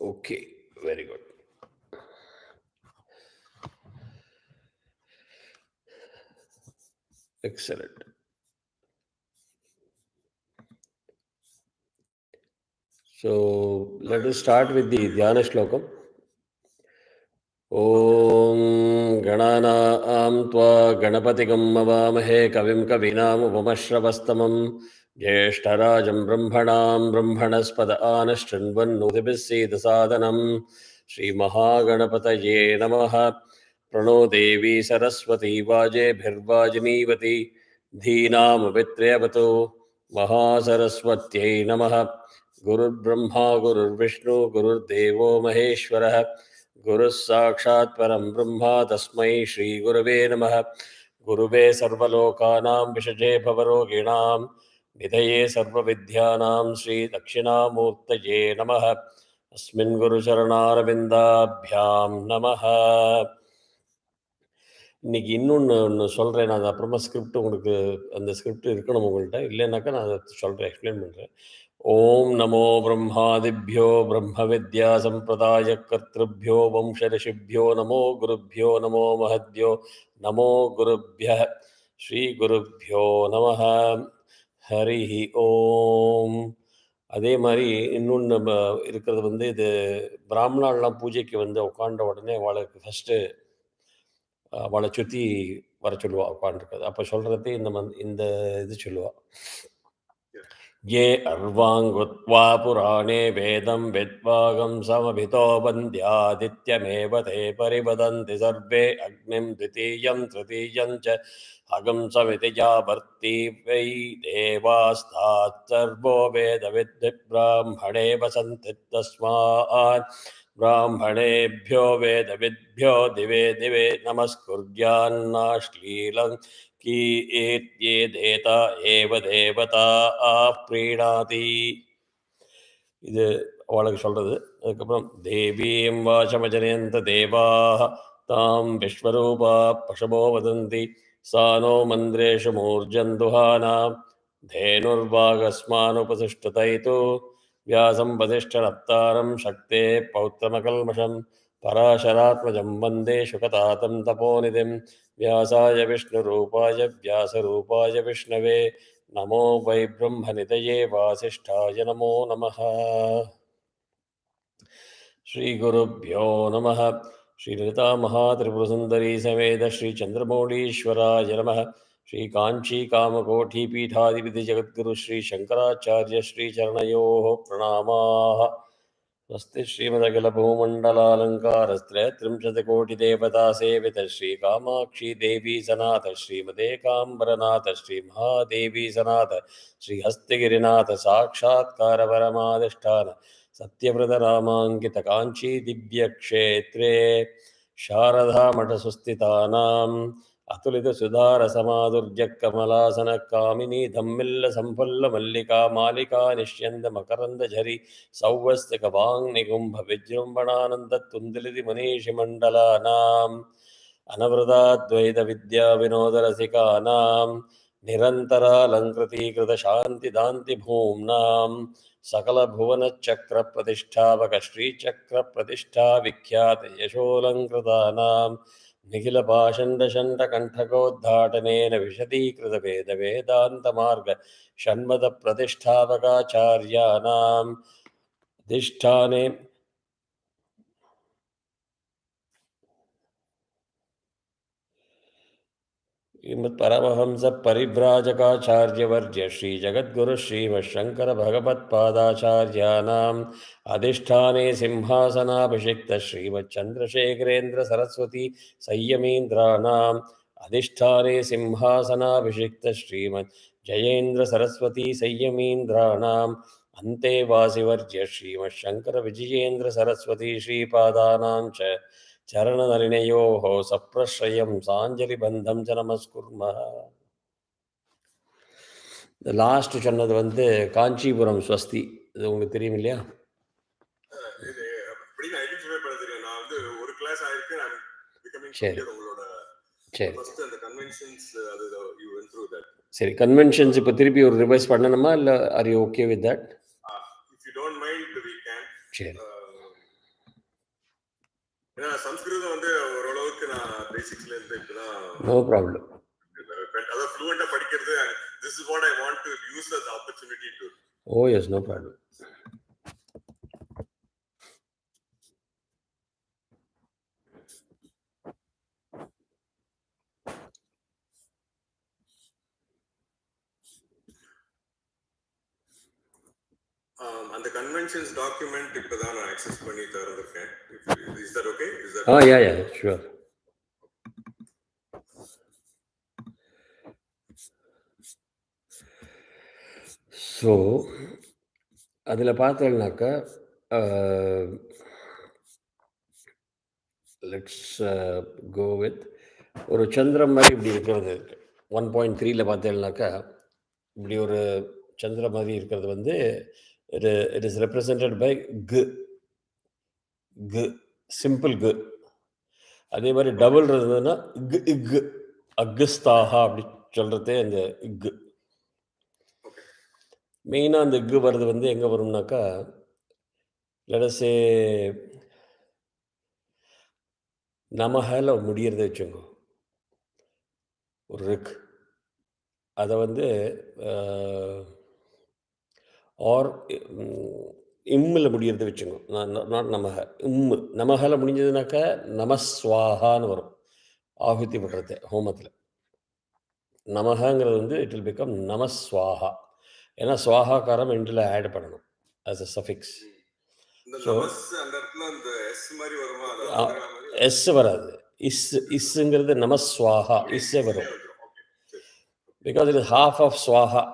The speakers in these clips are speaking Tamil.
Okay, very good. Excellent. So let us start with the Dhyana Shlokam. Om Gananam Tva Ganapatigam Avamahe Kavim Kavinam Upamashravastamam Jeshtarajam Brahmanam Brahmanaspada Anashchanvanudibhisseeda Sadhanam Shri Mahaganapataye Namaha Prano Devi Saraswati Vaje Bhirvajinivati Dheenam Vitrayavato Mahasaraswatyai Namaha Guru Brahma Guru Vishnu Guru Devo Maheshwara Guru Sakshat Param Brahma Tasmai Shri Gurave Namaha Guruve Sarvalokanam Vishaje Bhavaroginam Nidaye Sarva Vidyanam Shri Dakshinamurtaye Namaha Asmin Guru Charanarvindabhyam Namaha. இன்னைக்கு இன்னொன்று சொல்கிறேன். நான் அது அப்புறமா ஸ்கிரிப்ட் உங்களுக்கு அந்த ஸ்கிரிப்ட் இருக்கணும் உங்கள்கிட்ட. இல்லைன்னாக்கா நான் அதை சொல்கிறேன், எக்ஸ்பிளைன் பண்ணுறேன். ஓம் நமோ பிரம்மாதிபியோ பிரம்ம வித்யா சம்பிரதாய கர்த்திருபியோ வம்ச ரிஷிபியோ நமோ குருபியோ நமோ மஹத்யோ நமோ குருபிய ஸ்ரீ குருபியோ நம ஹரி ஓம். அதே மாதிரி இன்னொன்று நம்ம இருக்கிறது வந்து, இது பிராமணாலாம் பூஜைக்கு வந்து உட்காண்ட உடனே அவளுக்கு ஃபஸ்ட்டு அவளை சுற்றி வர சொல்லுவாள் உட்காண்டிருக்காது. அப்போ சொல்கிறது இந்த இது சொல்லுவாள். ये अर्वाङ्गुत्वा पुराणे वेदं विद्वागं समभितो वन्द्यादित्यमेव ते परिवदन्ति सर्वे अग्निं द्वितीयं तृतीयं च अगं समिति यावर्ति वै देवास्तात् सर्वो वेदविद्ब्राह्मणे वसन्ति तस्मात् ब्राह्मणेभ्यो वेदविद्भ्यो दिवे दिवे नमस्कुर्यान्नाश्लीलं की ये देता एव देवता प्रीणाति. இது அவளுக்கு சொல்கிறது. அதுக்கப்புறம் தேவீம் வாசமஜனயந்த தேவாः தாம் விஸ்வரூபா பசவோ வதந்தி சா நோ மந்திரேஷு மூர்ஜந்துஹானாம் धेनुर्वागस्मानुपतिष्ठतैतु व्यासं वसिष्ठनप्तारं शक्ते पौत्रमकल्मषं पराशरात्मजं वन्दे शुकतातं तपोनिधिं व्यासाय विष्णुरूपाय व्यासरूपाय विष्णवे नमो वै ब्रह्मनिधये वासिष्ठाय नमो नमः. श्रीगुरुभ्यो नमः. श्रीललिता महात्रिपुरसुन्दरी समेत श्रीचन्द्रमौळीश्वराय नमः. श्री कांची कामकोठी पीठाधिपति जगद्गुरु श्री शंकराचार्य श्री चरणयोः प्रणामाः. स्वस्ति श्रीमदखिल भूमण्डलालङ्कारस्त्रयस्त्रिंशत्कोटिदेवता सेवित श्री कामाक्षी देवी सनाथ श्रीमते काम्बरनाथ श्री महादेवी सनाथ श्री हस्तगिरिनाथ साक्षात्कार परमाधिष्ठान सत्यव्रत रामांकित कांची दिव्य क्षेत्रे शारदा मठ सुस्थितानाम् अतुलित सुधार समाधुर्य कमलासन कामिनी धम्मिल्ल संफुल्ल मल्लिका मालिका निष्यन्द मकरंद झरी सौवस्तिक वांग निगुंभ विजृंभणानंद तुंदलिति मनीषि मंडलानाम् अनवरताद्वैत विद्या विनोद रसिकानाम् निरन्तरालंकृतीकृत शांति दान्ति भूम्नाम् सकल भुवन चक्र प्रतिष्ठापक श्री चक्र प्रतिष्ठा विख्यात यशोलंकृतानाम् निखिल पाषण्ड षण्ड कंठकोद्घाटनेन विशदीकृत वेद वेदांत मार्ग षण्मद प्रतिष्ठापकाचार्याणाम् अधिष्ठाने परमहंस परिव्राजकाचार्यवर्य श्री जगद्गुरु श्रीमशंकर भगवत्पादाचार्याणाम् अधिष्ठाने सिंहासनाभिषिक्त श्रीमच्चंद्रशेखरेन्द्र सरस्वती संयमीन्द्राणाम् अधिष्ठाने सिंहासनाभिषिक्त श्रीमत् जयेन्द्र सरस्वती संयमीन्द्राणाम् अन्तेवासिवर्य श्रीमशंकर विजयेन्द्र सरस्वती श्रीपादानां च चरणनलिनयोः सप्रश्रयं साञ्जलिबन्धं च नमस्कुर्मः. லாஸ்ட் சொன்னது வந்து காஞ்சிபுரம் ஸ்வஸ்தி. இது உங்களுக்கு தெரியும் இல்லையா? சரி, கன்வென்ஷன்ஸ் இப்போ திருப்பி ஒரு ரிவைஸ் பண்ணணுமா இல்லை are you okay with that? சரி, ஏன்னா சம்ஸ்கிருதம் வந்து ஓரளவுக்கு நான் பேசிக்ஸ்ல இருந்து இப்பதான் நோ ப்ராப்ளம். அதாவது ஃப்ளூவெண்டா படிக்கிறது. This is what I want to use as opportunity to. Oh yes, no problem. அந்த கன்வென்ஷன்ஸ் டாக்குமெண்ட் இப்பதான் நான் அக்சஸ் பண்ணி தரதுக்கேன். Is that okay? Is that ya ya sure. So அதில் பார்த்தேன்னாக்கா லெட்ஸ் கோ வித் ஒரு சந்திரம் மாதிரி இப்படி இருக்கிறது இருக்குது. 1.3ல் பார்த்தேன்னாக்கா இப்படி ஒரு சந்திர மாதிரி இருக்கிறது வந்து இட் இஸ் ரெப்ரசன்டட் பை கு கு சிம்பிள் கு. அதே மாதிரி டபுள் இருந்ததுன்னா இக்கு இக்கு அக்குஸ்தாகா அப்படி சொல்கிறதே அந்த இக்கு. மெயினாக அந்த இக்கு வர்றது வந்து எங்கே வரும்னாக்கா லெடசே நமஹல முடியறதை வச்சுங்க ஒரு ரிக் அதை வந்து ஆர் இம்மில் முடியறதை வச்சுங்க. நாட் நமக இம்மு நமஹல முடிஞ்சதுனாக்கா நமஸ்வாகான்னு வரும் ஆகுதி படுறது ஹோமத்தில். நமகங்கிறது வந்து இட் வில் பிகம் நமஸ்வாகா. ஏன்னா ஸ்வாகாக்காரம் எண்டில் ஆட் பண்ணணும் as a suffix. So S வராது. இஸ்ஸுங்கிறது நமஸ்வாகா இஸ்ஸே வரும். Because it is half of ஸ்வாகா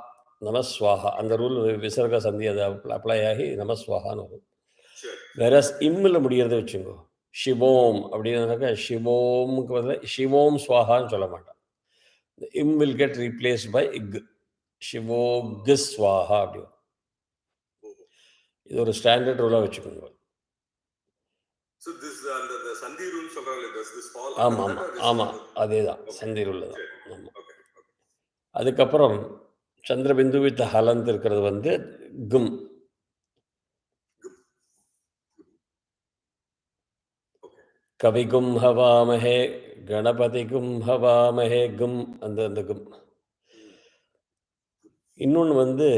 நமஸ்வாகா. அந்த ரூல் விசர்க சந்தி அது அப்ளை ஆகி நமஸ்வாகான்னு வரும். வேற இம்மில் முடியறத வச்சுங்கோ சிவோம் அப்படின்னாக்கா சிவோமுக்கு வந்து சிவோம் ஸ்வாகான்னு சொல்ல மாட்டான். இம் வில் கெட் ரீப்ளேஸ்ட் பை இக். சிவோக் ஸ்வாகா அப்படி. இது ஒரு ஸ்டாண்டர்ட் ரூலாக வச்சுக்கோங்க. ஆமாம் ஆமாம் ஆமாம் அதே தான் சந்தி ரூல் தான். ஆமாம். அதுக்கப்புறம் சந்திரபிந்து வித் ஹலந்த் இருக்கிறது வந்து கும். கவிகும் ஹவாமஹே கணபதிகும் ஹவாமஹே கும் அந்த அந்த கும். இன்னொன்று வந்து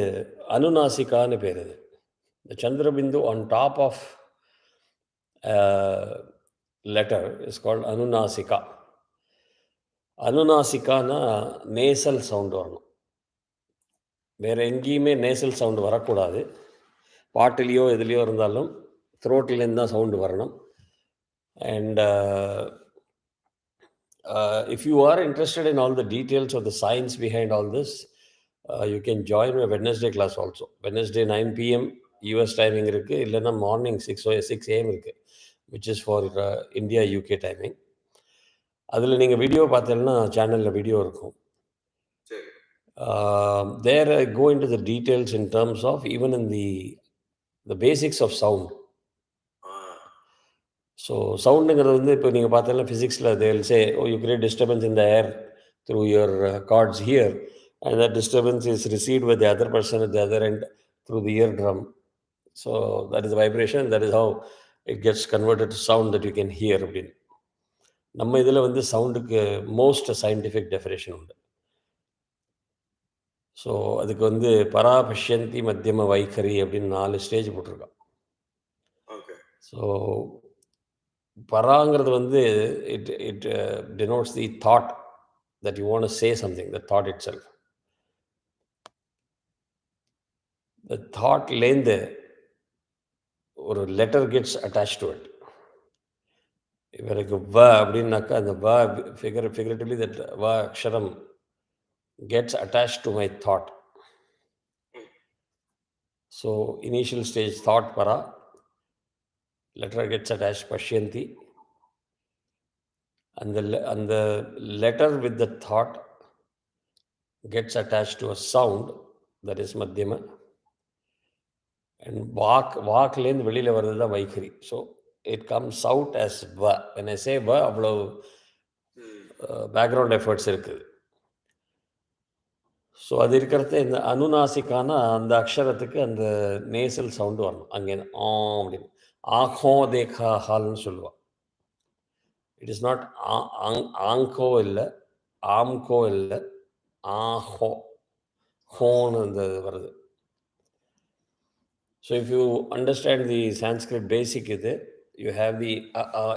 அனுநாசிகான்னு பேர். இது the Chandrabindu on top of letter is called Anunasika. அனுநாசிக்கானா நேசல் சவுண்டு வரணும். வேறு எங்கேயுமே நேசல் சவுண்டு வரக்கூடாது. பாட்டிலையோ எதுலேயோ இருந்தாலும் த்ரோட்டிலேருந்து தான் சவுண்டு வரணும். And if you are interested in all the details of the science behind all this, you can join my Wednesday class also. Wednesday 9 p.m. US timing இருக்குது, இல்லைன்னா மார்னிங் 6 a.m. இருக்குது, which is for India UK timing. அதில் நீங்கள் வீடியோ பார்த்தீங்கன்னா சேனலில் வீடியோ இருக்கும். There I go into the details in terms of even in the basics of sound. So சவுண்டுங்கிறது வந்து இப்போ நீங்கள் பார்த்தீங்கன்னா ஃபிசிக்ஸில் they'll say you create disturbance in the air through your cords here and that disturbance is received by the other person at the other end through the eardrum. So that is the vibration, that is how it gets converted to sound that you can hear. அப்படின்னு நம்ம இதில் வந்து சவுண்டுக்கு மோஸ்ட் சயின்டிஃபிக் டெஃபினேஷன் உண்டு. ஸோ அதுக்கு வந்து பராபஷ்யந்தி மத்தியம வைக்கரி அப்படின்னு 4 ஸ்டேஜ் போட்டிருக்கான். ஸோ பராங்கிறது வந்து it denotes the thought that you want to say something, the thought itself. The thoughtலேருந்து ஒரு letter gets attach to it. இவருக்கு வ அப்படின்னாக்கா அந்த வ ஃபிகரேட்டிவ்லி தட் வ அக்ஷரம் gets attached to my thought. So initial stage thought para, letter gets attached pashyanti, and the letter with the thought gets attached to a sound that is madhyama, and வாக்லேருந்து வெளியில் வர்றது தான் வைఖரி. So it comes out as va. When I say va, அவ்வளோ பேக்ரவுண்ட் எஃபர்ட்ஸ் இருக்குது. ஸோ அது இருக்கிறது இந்த அனுநாசிக்கான அந்த அக்ஷரத்துக்கு அந்த நேசல் சவுண்டு வரணும். அங்கேருந்து அப்படின்னு ஆஹோ தேகா ஹால்னு சொல்லுவாள். It is not anko illa, amko illa, aho, hon and the. So if you understand the Sanskrit basic, you have the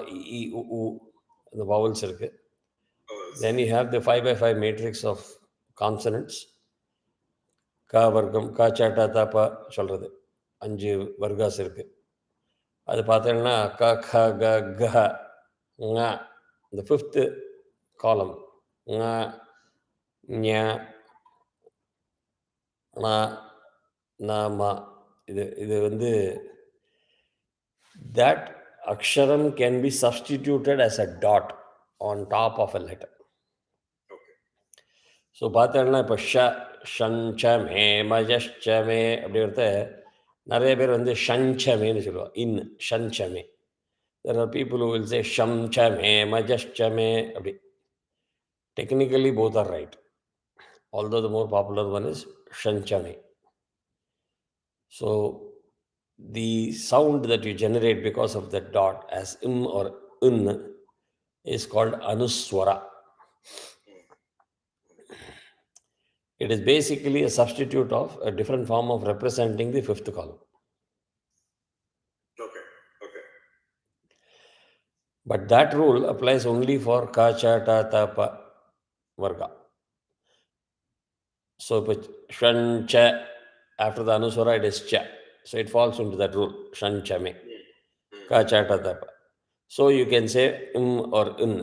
e, u, the vowels. Then you have the 5x5 matrix of consonants. Ka vargam, ka chata tapa சொல்றது 5 வர்காஸ் இருக்கு. அது பார்த்தீங்கன்னா க க க க ங, the fifth column, ங ஞ ண ந ம, இது வந்து that aksharam can be substituted as a dot on top of a letter. So பார்த்தீங்கன்னா இப்போ ஷஞ்சமே மஜஷ்சமே அப்படிங்கிறத நிறைய பேர் வந்து ஷஞ்சமேன்னு சொல்லுவாள். ஷஞ்சமே. There are people who will say shamchame, majashchame, abdi. Technically both are right, although the more popular one is shanchame. So the sound that you generate because of that dot as im or un is called anuswara. It is basically a substitute of a different form of representing the fifth column. Okay. But that rule applies only for ka, cha, ta, ta, pa, varga. So shan, cha, after the anuswara it is cha. So it falls into that rule, shan, cha, me. Ka, cha, ta, ta, pa. So you can say im or in.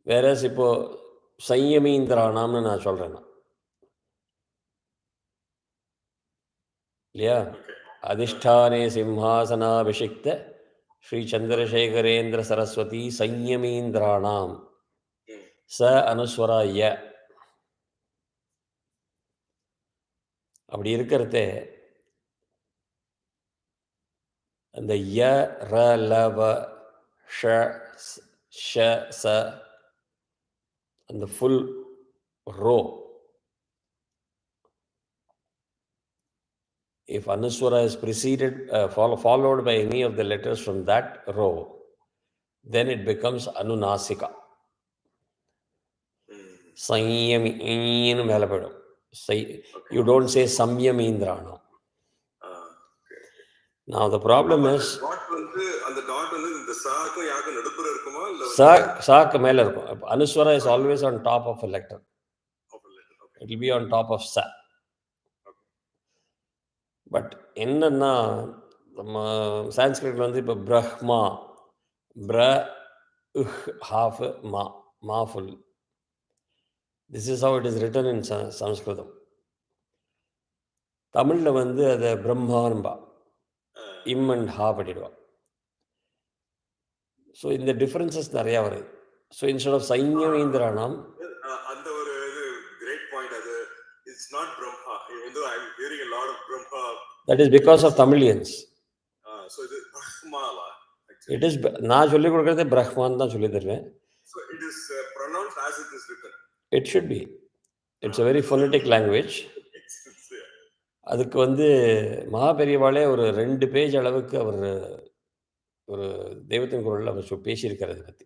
Whereas இப்போ சையமீந்திரானாம்னு நான் சொல்கிறேன்னா இல்லையா, அதிஷ்டானே சிம்ஹாசனாபிஷிக்த ஸ்ரீ சந்திரசேகரேந்திர சரஸ்வதி சையமீந்திராணாம் ச அனுஸ்வரா ய. அப்படி இருக்கிறதே அந்த ய ர ல வ ஷ ஷ ச and the full row, if anuswara is preceded, followed by any of the letters from that row, then it becomes anunasika. Sanyami in melapedum. You don't say samyamindrana. Now the problem is saak mela irukum. Anuswara is always on top of a letter. It will be on top of sa. But என்னன்னா நம்ம சான்ஸ்கிரிட்ல வந்து இப்போ பிரஹ்மா, பிர half ma full. This is how it is written in Sanskritam. தமிழில் வந்து அதை பிரம்மான்பா இம் அண்ட் ஹா பண்ணிடுவா. ஸோ இந்த டிஃபரன்சஸ் நிறையா வருது. ஸோ இன்ஸ்டெட் ஆஃப் சைன்யமேந்திரானாம், அந்த ஒரு great point. அது it's not Brahma, even though I'm hearing a lot of Brahma. That is because of Tamilians. So it is Brahma. It is, நான் சொல்லிக் கொடுக்கறதே பிரஹ்மான் தான் சொல்லி தருவேன். So it is pronounced as it is written. It should be. It's a very phonetic language. அதுக்கு வந்து மகாபெரியவாளே ஒரு 2 பேஜ் அளவுக்கு அவர் ஒரு தெய்வத்தின் குரலில் அவர் பேசியிருக்கார் அதை பற்றி.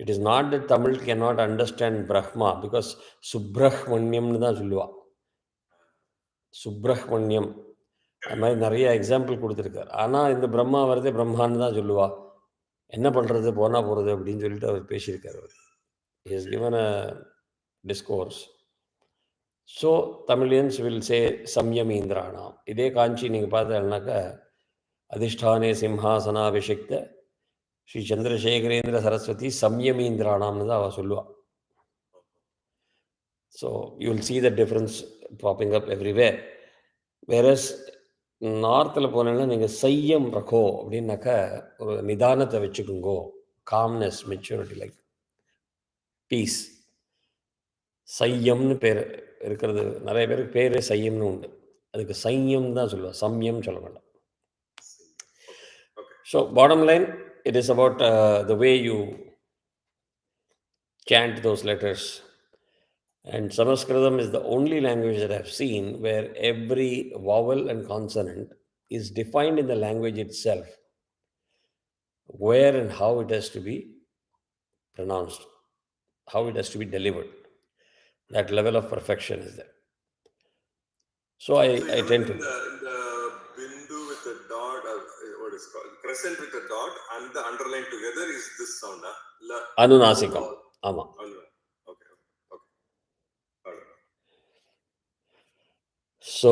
It is not that Tamil can not understand Brahma, because சுப்ரஹ்மண்யம்னு தான் சொல்லுவாள். சுப்ரஹ்மண்யம் அது மாதிரி நிறைய எக்ஸாம்பிள் கொடுத்துருக்கார். ஆனால் இந்த பிரம்மா வரதே பிரம்மான்னு தான் சொல்லுவா. என்ன பண்ணுறது, போனால் போகிறது அப்படின்னு சொல்லிட்டு அவர் பேசியிருக்கார். அவர் he has given a discourse. So Tamilians will say சம்யமீந்திரானா. இதே காஞ்சி நீங்கள் பார்த்தீங்கன்னாக்கா அதிஷ்டானே சிம்ஹாசனாபிஷிக்த ஸ்ரீ சந்திரசேகரேந்திர சரஸ்வதி சம்யமீந்திரானாம்னு தான் அவள் சொல்லுவாள். So you will see the difference popping up everywhere. Whereas நார்த்தில் போனீங்கன்னா நீங்கள் சையம் ரகோ அப்படின்னாக்கா ஒரு நிதானத்தை வச்சுக்குங்கோ, காம்னஸ், மெச்சூரிட்டி, லைக் பீஸ். சையம்னு பேர் இருக்கிறது, நிறைய பேருக்கு பேர் சையம்னு உண்டு. அதுக்கு சையம் தான் சொல்லுவாள், சம்யம் சொல்ல வேண்டாம். So bottom line, it is about the way you chant those letters. And Sanskritam is the only language that I've seen where every vowel and consonant is defined in the language itself. where and how it has to be pronounced, how it has to be delivered. That level of perfection is there. So I tend to... In the bindu with the dot, what is called? Crescent with the dot and the underline together is this sound. Anunasikam. Ama. Okay. All right. So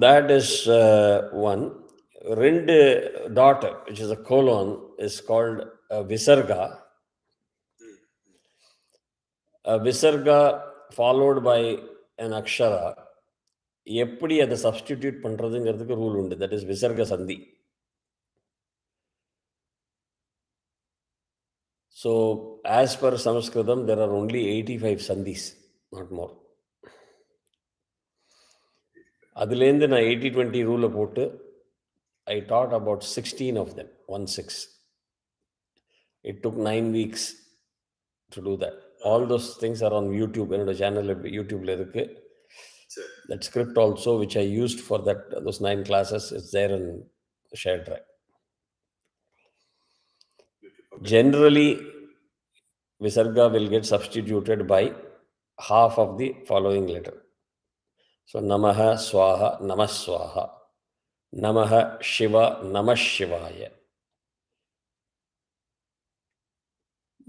that is one. Rendu dot, which is a colon, is called a visarga. A visarga followed by an akshara. எப்படி அதை சப்ஸ்டிடியூட் பண்ணுறதுங்கிறதுக்கு ரூல் உண்டு. தட் இஸ் விசர்க சந்தி. ஸோ ஆஸ் பர் சம்ஸ்கிருதம் தெர் ஆர் ஒன்லி 85 சந்திஸ், நாட் மோர். அதுலேருந்து நான் 80-20 ரூலை போட்டு I taught about 16 of them, 1/6. It took 9 weeks to do that. All those things are on YouTube. என்னோட சேனலில் யூடியூப்ல இருக்கு. That script also, which I used for those 9 classes, is there in shared drive. Generally, Visarga will get substituted by half of the following letter. So, Namaha, Swaha, Namah Swaha. Namaha, Shiva, Namah Shivaya.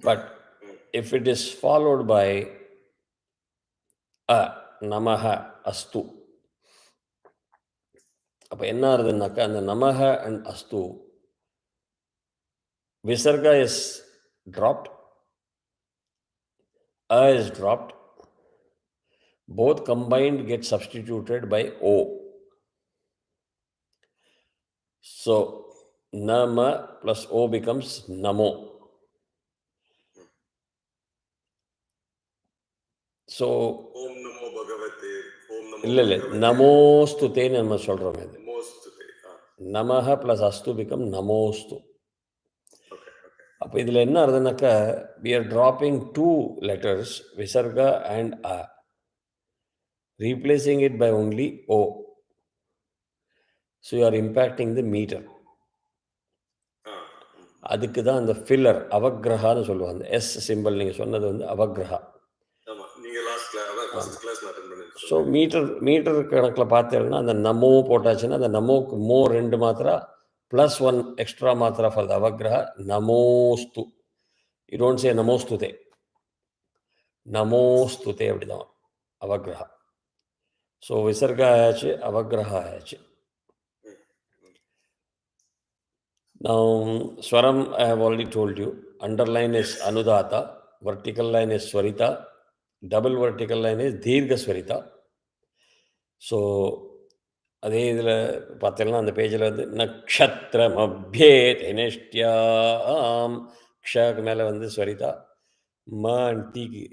But if it is followed by Namaha, Astu. அப்போ என்ன ஆகுதுன்னாக்கா, அந்த நமஹ அண்ட் அஸ்து Visarga is dropped, is dropped. Both combined get substituted by O. So, Nama plus O becomes Namo. So, Om Namo Bhagavate, Om Namo இல்லை நமோஸ்துதேன்னு நம்ம சொல்கிறோம். இது நமஹ plus அஸ்து become நமோஸ்து. அப்போ இதில் என்ன ஆகுதுனாக்கா, we are dropping 2 letters, Visarga and A, replacing it by only O. So you are impacting the meter. அதுக்கு தான் அந்த ஃபில்லர் அவக்ரஹான்னு சொல்லுவாங்க. எஸ் சிம்பிள் நீங்கள் சொன்னது வந்து அவக்ரஹா. ஸோ மீட்டர் கணக்கில் பார்த்தீங்கன்னா அந்த நமோ போட்டாச்சுன்னா அந்த நமோக்கு மோ 2 மாத்திரா ப்ளஸ் 1 எக்ஸ்ட்ரா மாத்திரா ஃபார் த அவக்ரஹா நமோஸ்து. யூ டோன்ட் சே நமோஸ்துதே, நமோஸ்துதே அப்படிதான் அவக்ரஹா. ஸோ விசர்கா ஆயாச்சு, அவக்ரஹா ஆயாச்சு. Now, Swaram, I have already told you. Underline is Anudata, vertical line is Swarita, double vertical line is Dirgha Swarita. So, அதே இதில் பார்த்தீங்கன்னா அந்த பேஜில் வந்து நக்ஷத்திரம் அப்யேத் நிஷ்டியாம், க்ஷக்கு மேலே வந்து ஸ்வரிதா, ம அண்ட் டீக்கு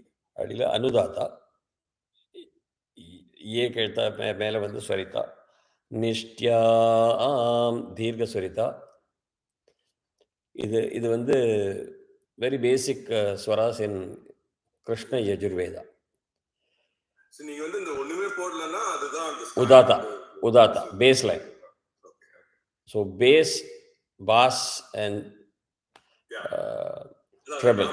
அடியில் அனுதாத்தா, ஏ கெழுத்தா மேலே வந்து ஸ்வரிதா, நிஷ்டியாம் தீர்க்க ஸ்வரிதா. இது வந்து வெரி பேசிக் ஸ்வராஸ் இன் கிருஷ்ண யஜுர்வேதா. உதாத்தா base line. So base, bass and treble.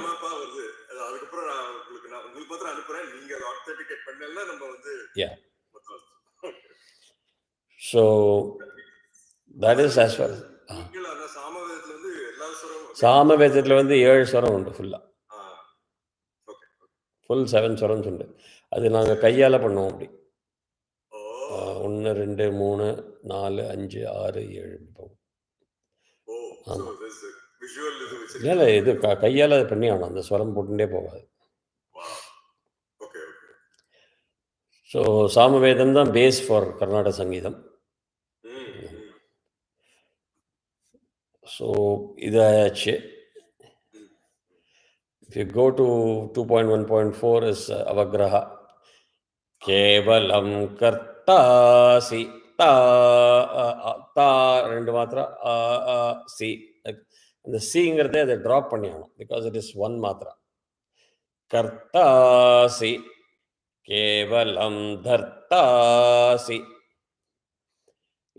So that is as well. சாமவேதத்தில் வந்து 7 ஸ்வரம் உண்டு ஃபுல்லாக. ஃபுல் 7 ஸ்வரம்ஸ் உண்டு. அது நாங்கள் கையால் பண்ணுவோம். அப்படி 1 2 3 4 5 6 7 போகும். ஆமாம், இல்லை இது கையால் அது பண்ணி ஆகணும். அந்த ஸ்வரம் போட்டுட்டே போகாது. ஸோ சாமவேதம் தான் பேஸ் ஃபார் கர்நாடக சங்கீதம். ஸோ இதாச்சு. If you go to 2.1.4 is avagraha. Kevalam kartasi ta ta 2 matra si. அந்த சிங்கிறத அதை ட்ராப் பண்ணியாகணும், பிகாஸ் இட் இஸ் 1 மாத்திரா. கர்த்தாசி கேவலம் தர்த்தாசி.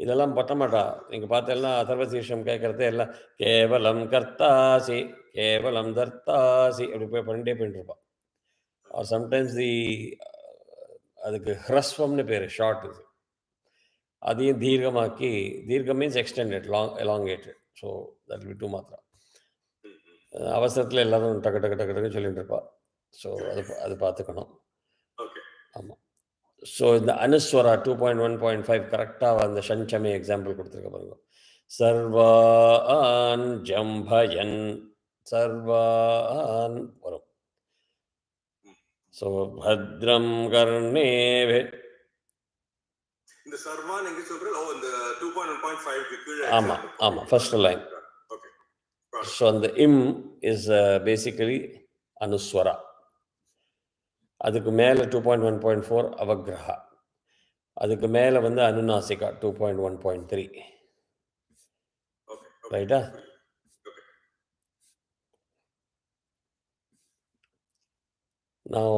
இதெல்லாம் பண்ண மாட்டா. நீங்க பார்த்தேன்னா அதர்வசீர்ஷம் கேட்கறது எல்லாம் கேவலம் கர்த்தாசி, கேவலம் தர்த்தாசி அப்படி போய் பண்ணிட்டே போயிட்டுருப்பா. ஆர் சம்டைம்ஸ் அதுக்கு ஹ்ரஸ்வம்னு பேர் ஷார்ட் இது. அதையும் தீர்க்கமாக்கி, தீர்க்கம் means extended, elongated. So that will be two மாத்திரா. அவசரத்தில் எல்லாரும் டக்கு டக்கு டக்கு டக்குன்னு சொல்லிட்டு இருப்பா. ஸோ அது பார்த்துக்கணும். ஆமாம். ஸோ இந்த அனுஸ்வரா 2.1.5 கரெக்டாக அந்த ஷஞ்சமே எக்ஸாம்பிள் கொடுத்துருக்க பாருங்க. சர்வான் ஜம்பயன் சர்வான் வரும். ஸோ பத்ரம் கர்ணே இந்த சர்வான் எங்க சொல்றது? ஓ இந்த 2.1.5 க்கு கீழ. ஆமா ஃபர்ஸ்ட் லைன். ஓகே. ஸோ அந்த இம் இஸ் பேசிக்கலி அனுஸ்வரா. அதுக்கு மேலே 2.1.4 அவக்ரஹா. அதுக்கு மேலே வந்து அனுநாசிகா 2.1.3. ரைட்டா? Now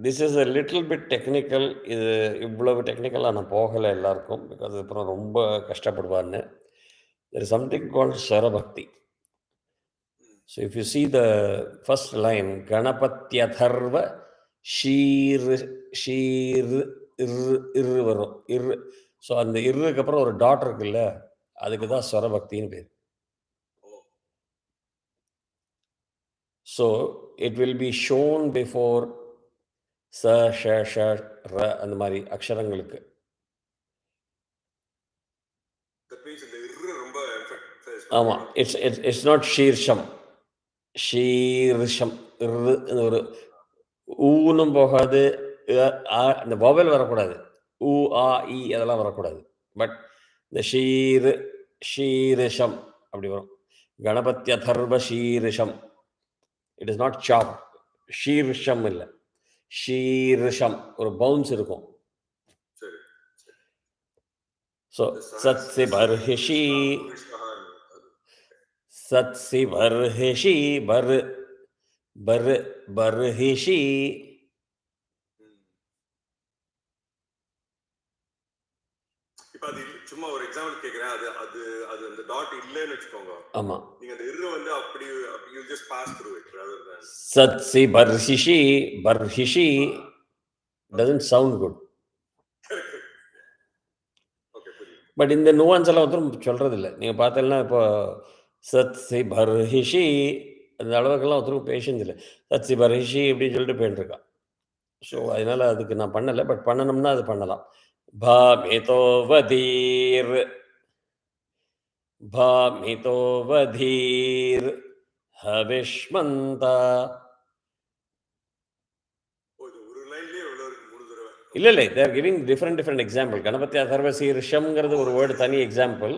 this is a little bit technical. இது இவ்வளவு டெக்னிக்கலாக நான் போகலை எல்லாருக்கும், பிகாஸ் அப்புறம் ரொம்ப கஷ்டப்படுவான்னு. There is something called ஸ்வரபக்தி. So if you see the first line, கணபத்யதர்வ sheer sheer இரு வரும் இரு. ஸோ அந்த இருக்கு அப்புறம் ஒரு டாட் இருக்குல்ல, அதுக்கு தான் ஸ்வரபக்தின்னு பேர். So it will be shown before ச ஷ ஷ ர அந்த மாதிரி அக்ஷரங்களுக்கு. ஆமாம், இட்ஸ் நாட் ஷீர்ஷம். ஷீர்ஷம் ஒரு ஊனும் போகாது, அந்த வவல் வரக்கூடாது, ஊ ஆ இ அதெல்லாம் வரக்கூடாது. பட் இந்த ஷீரிஷம் அப்படி வரும். கணபத்யதர்வ ஷீரிஷம். It is not sharp. ஷீர்ஷம் இல்லை, ஷீர்ஷம் ஒரு பவுன்ஸ் இருக்கும். ஸோ சத்சி பர்ஹிஷி சத்சி பர்ஹிஷி பர் பர் பர்ஹிஷி. சும்மா ஒரு எக்ஸாம்பிள் கேக்குறேன். அது அது அது அந்த டாட் இல்லன்னு வெச்சுக்கோங்க. ஆமா, நீங்க அந்த இரு வந்து அப்படி you just pass through it rather than சத்சி பர்ஹிஷி. பர்ஹிஷி doesn't sound good. But இந்த நுவான்ஸ் எல்லாம் ஒருத்தரும் சொல்றது இல்லை. நீங்க பார்த்தீங்கன்னா இப்போ சத்சி பர்ஹிஷி அந்த அளவுக்கெல்லாம் ஒருத்தரும் பேஷன்ஸ் இல்லை. சத்சி பர்ஹிஷி அப்படின்னு சொல்லிட்டு போயிட்டு இருக்கான். ஸோ அதனால அதுக்கு நான் பண்ணலை. பட் பண்ணணும்னா அது பண்ணலாம். பாமிதோ வதீர் பாமிதோ வதீர் ஹவிஷ்மந்தா. இல்லை they are giving different example. Ganapathi Atharva சீர்ஷம்ங்கிறது ஒரு வேர்டு, தனி எக்ஸாம்பிள்.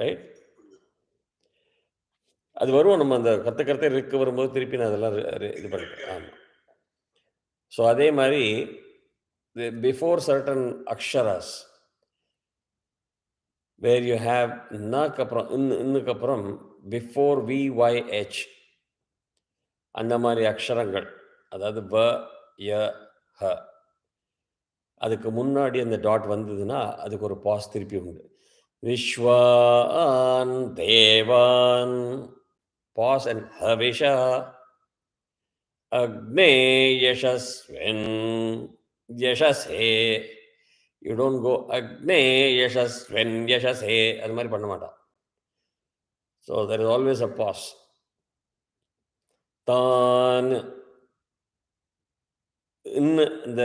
ரைட், அது வரும். நம்ம அந்த கற்றுக்கிறதே இருக்கு வரும்போது திருப்பி நான் அதெல்லாம் இது பண்ணிட்டேன். ஆமாம். ஸோ அதே மாதிரி பிஃபோர் சர்டன் அக்ஷராஸ் வேர் யூ ஹேவ் நாக்கு அப்புறம் இன்னுக்கு அப்புறம் பிஃபோர் VYH அந்த மாதிரி அக்ஷரங்கள், அதாவது வ ய ஹ, அதுக்கு முன்னாடி அந்த டாட் வந்ததுன்னா அதுக்கு ஒரு பாஸ் திருப்பி உண்டு. விஸ்வான் தேவான் pause and havisha agne yashasvin yashase. You don't go agne yashasvin yashase, அது மாதிரி பண்ண மாட்டான். So there is always a pause. தான் இன்னும் இந்த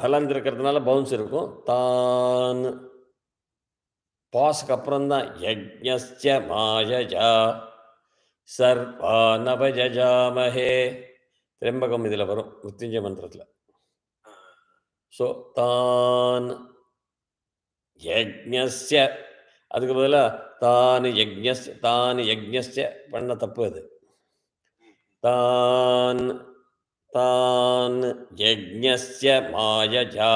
ஹலந்து இருக்கிறதுனால பவுன்ஸ் இருக்கும். தான் பாஸ்க்கு அப்புறம் தான் யஜ்ஞஸ்ய மாயஜா சர்வா நவஜாமஹே. திரம்பகம் இதில் வரும், மிருத்யுஞ்சய மந்திரத்தில். ஸோ தான் யஜ்ஞஸ்ய, அதுக்கு பதிலாக தான் யஜ்ஞஸ்ய பண்ண தப்பு அது. தான் தான் யஜ்ஞஸ்ய மாயஜா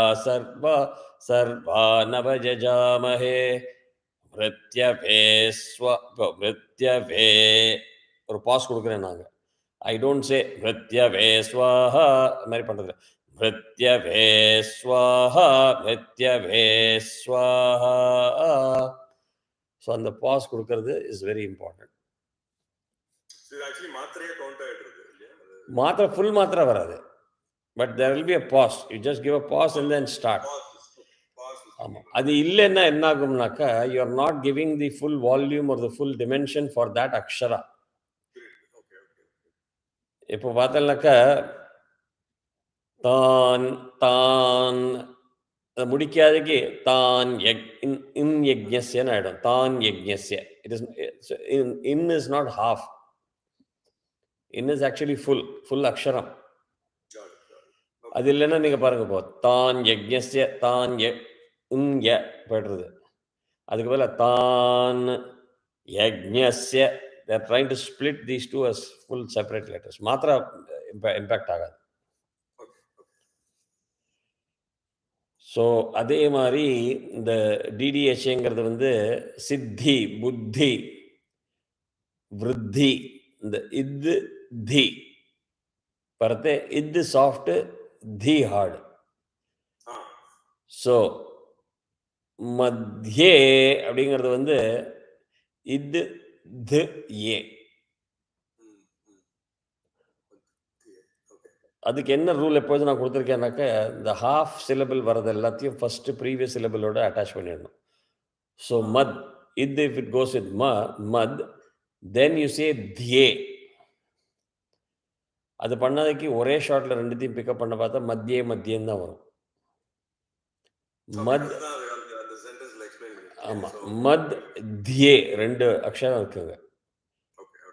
சர்வா நவஜாமஹே மிருத்யவே மிருத்யவே ஒரு பாஸ் கொடுக்குறேன் நாங்கள். I don't say Mrityave Swaha, மாதிரி பண்ணுறது Mrityave Swaha, Mrityave Swaha. So அந்த பாஸ் கொடுக்கறது இஸ் வெரி இம்பார்ட்டன்ட். மாத்திரை ஃபுல் மாத்திரை வராது, but there will be a pause. You just give a pause and then start. ஆமாம், அது இல்லைன்னா என்ன ஆகும்னாக்கா you are not giving the full volume or the full dimension for that அக்ஷரா. இப்போ பார்த்தோம்னாக்கா தான் தான் முடிக்காதக்கு தான் இன் யஜ்ஞஸ்யன்னு ஆகிடும். தான் யஜ்ஞஸ்ய. இட் இஸ் இன் இஸ் நாட் ஹாஃப். இன் இஸ் ஆக்சுவலி ஃபுல் அக்ஷரம். அது இல்லைன்னா நீங்கள் பாருங்க, இப்போ தான் யஜ்ஞஸ்ய தான் இன் ய போய்டுறது. அதுக்கு பதில் தான் யஜ்ஞஸ்ய. they are trying to split these two as full separate letters. மாத்திர இம்பேக்ட் ஆகாது. ஸோ அதே மாதிரி இந்த டிடிஹெச்ங்கிறது வந்து சித்தி, புத்தி, விருத்தி, இந்த இது தி பரத்தே இது சாஃப்ட், தி ஹார்டு. ஸோ மத்தியே அப்படிங்கிறது வந்து இது து ஏ. அதுக்கு என்ன ரூல் எப்போது நான் கொடுத்துருக்கேன்னாக்கா, இந்த ஹாஃப் சிலபிள் வரது எல்லாத்தையும் ஃபஸ்ட்டு ப்ரீவியஸ் சிலபிளோட அட்டாச் பண்ணிடணும். ஸோ மத், இது இஃப் இட் கோஸ் வித் மத், தென் யூ சே தியே. அது பண்ணதுக்கு ஒரே ஷார்ட்டில் ரெண்டுத்தையும் பிக்கப் பண்ண பார்த்தா மத்தியே மத்தியன்னு தான் வரும். மத், ஆமாம், மத் தியே ரெண்டு அக்ஷரம் இருக்குங்க.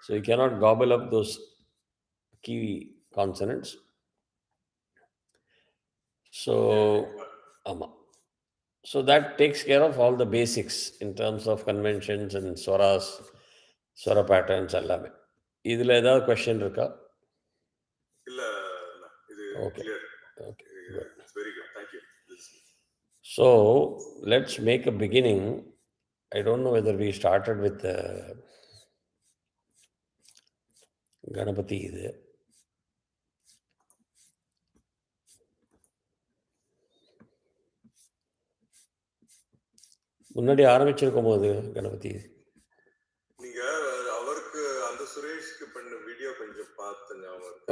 So you cannot couple up those key consonants. So, so that takes care of all the basics in terms of conventions and swaras, swara patterns allame. Idhula edha question irukka? Illa, idu okay. Clear. Okay. Good. It's very good. Thank you. So, let's make a beginning. I don't know whether we started with Ganapati idu. முன்னாடி ஆரம்பிச்சிருக்கும் போது கணபதி நீங்க அவருக்கு அந்த சுரேஷ்க்கு பண்ண வீடியோ கொஞ்சம் பார்த்தேன்.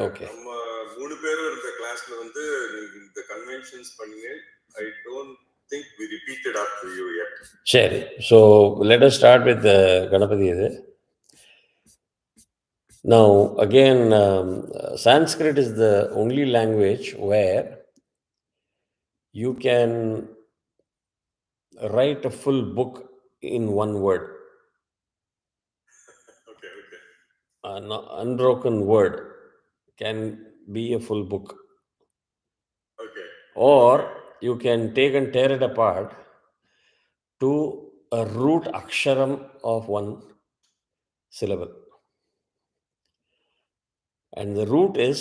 ஓகே, நம்ம 3 பேரும் இருந்த கிளாஸ்ல வந்து இந்த கன்வென்ஷன்ஸ் பண்ணீங்க. I don't think we repeated after you yet. சரி, so let us start with Ganapati இது. Now again, Sanskrit is the only language where you can write a full book in one word. Okay. An unbroken word can be a full book. Okay. Or you can take and tear it apart to a root aksharam of one syllable. And the root is,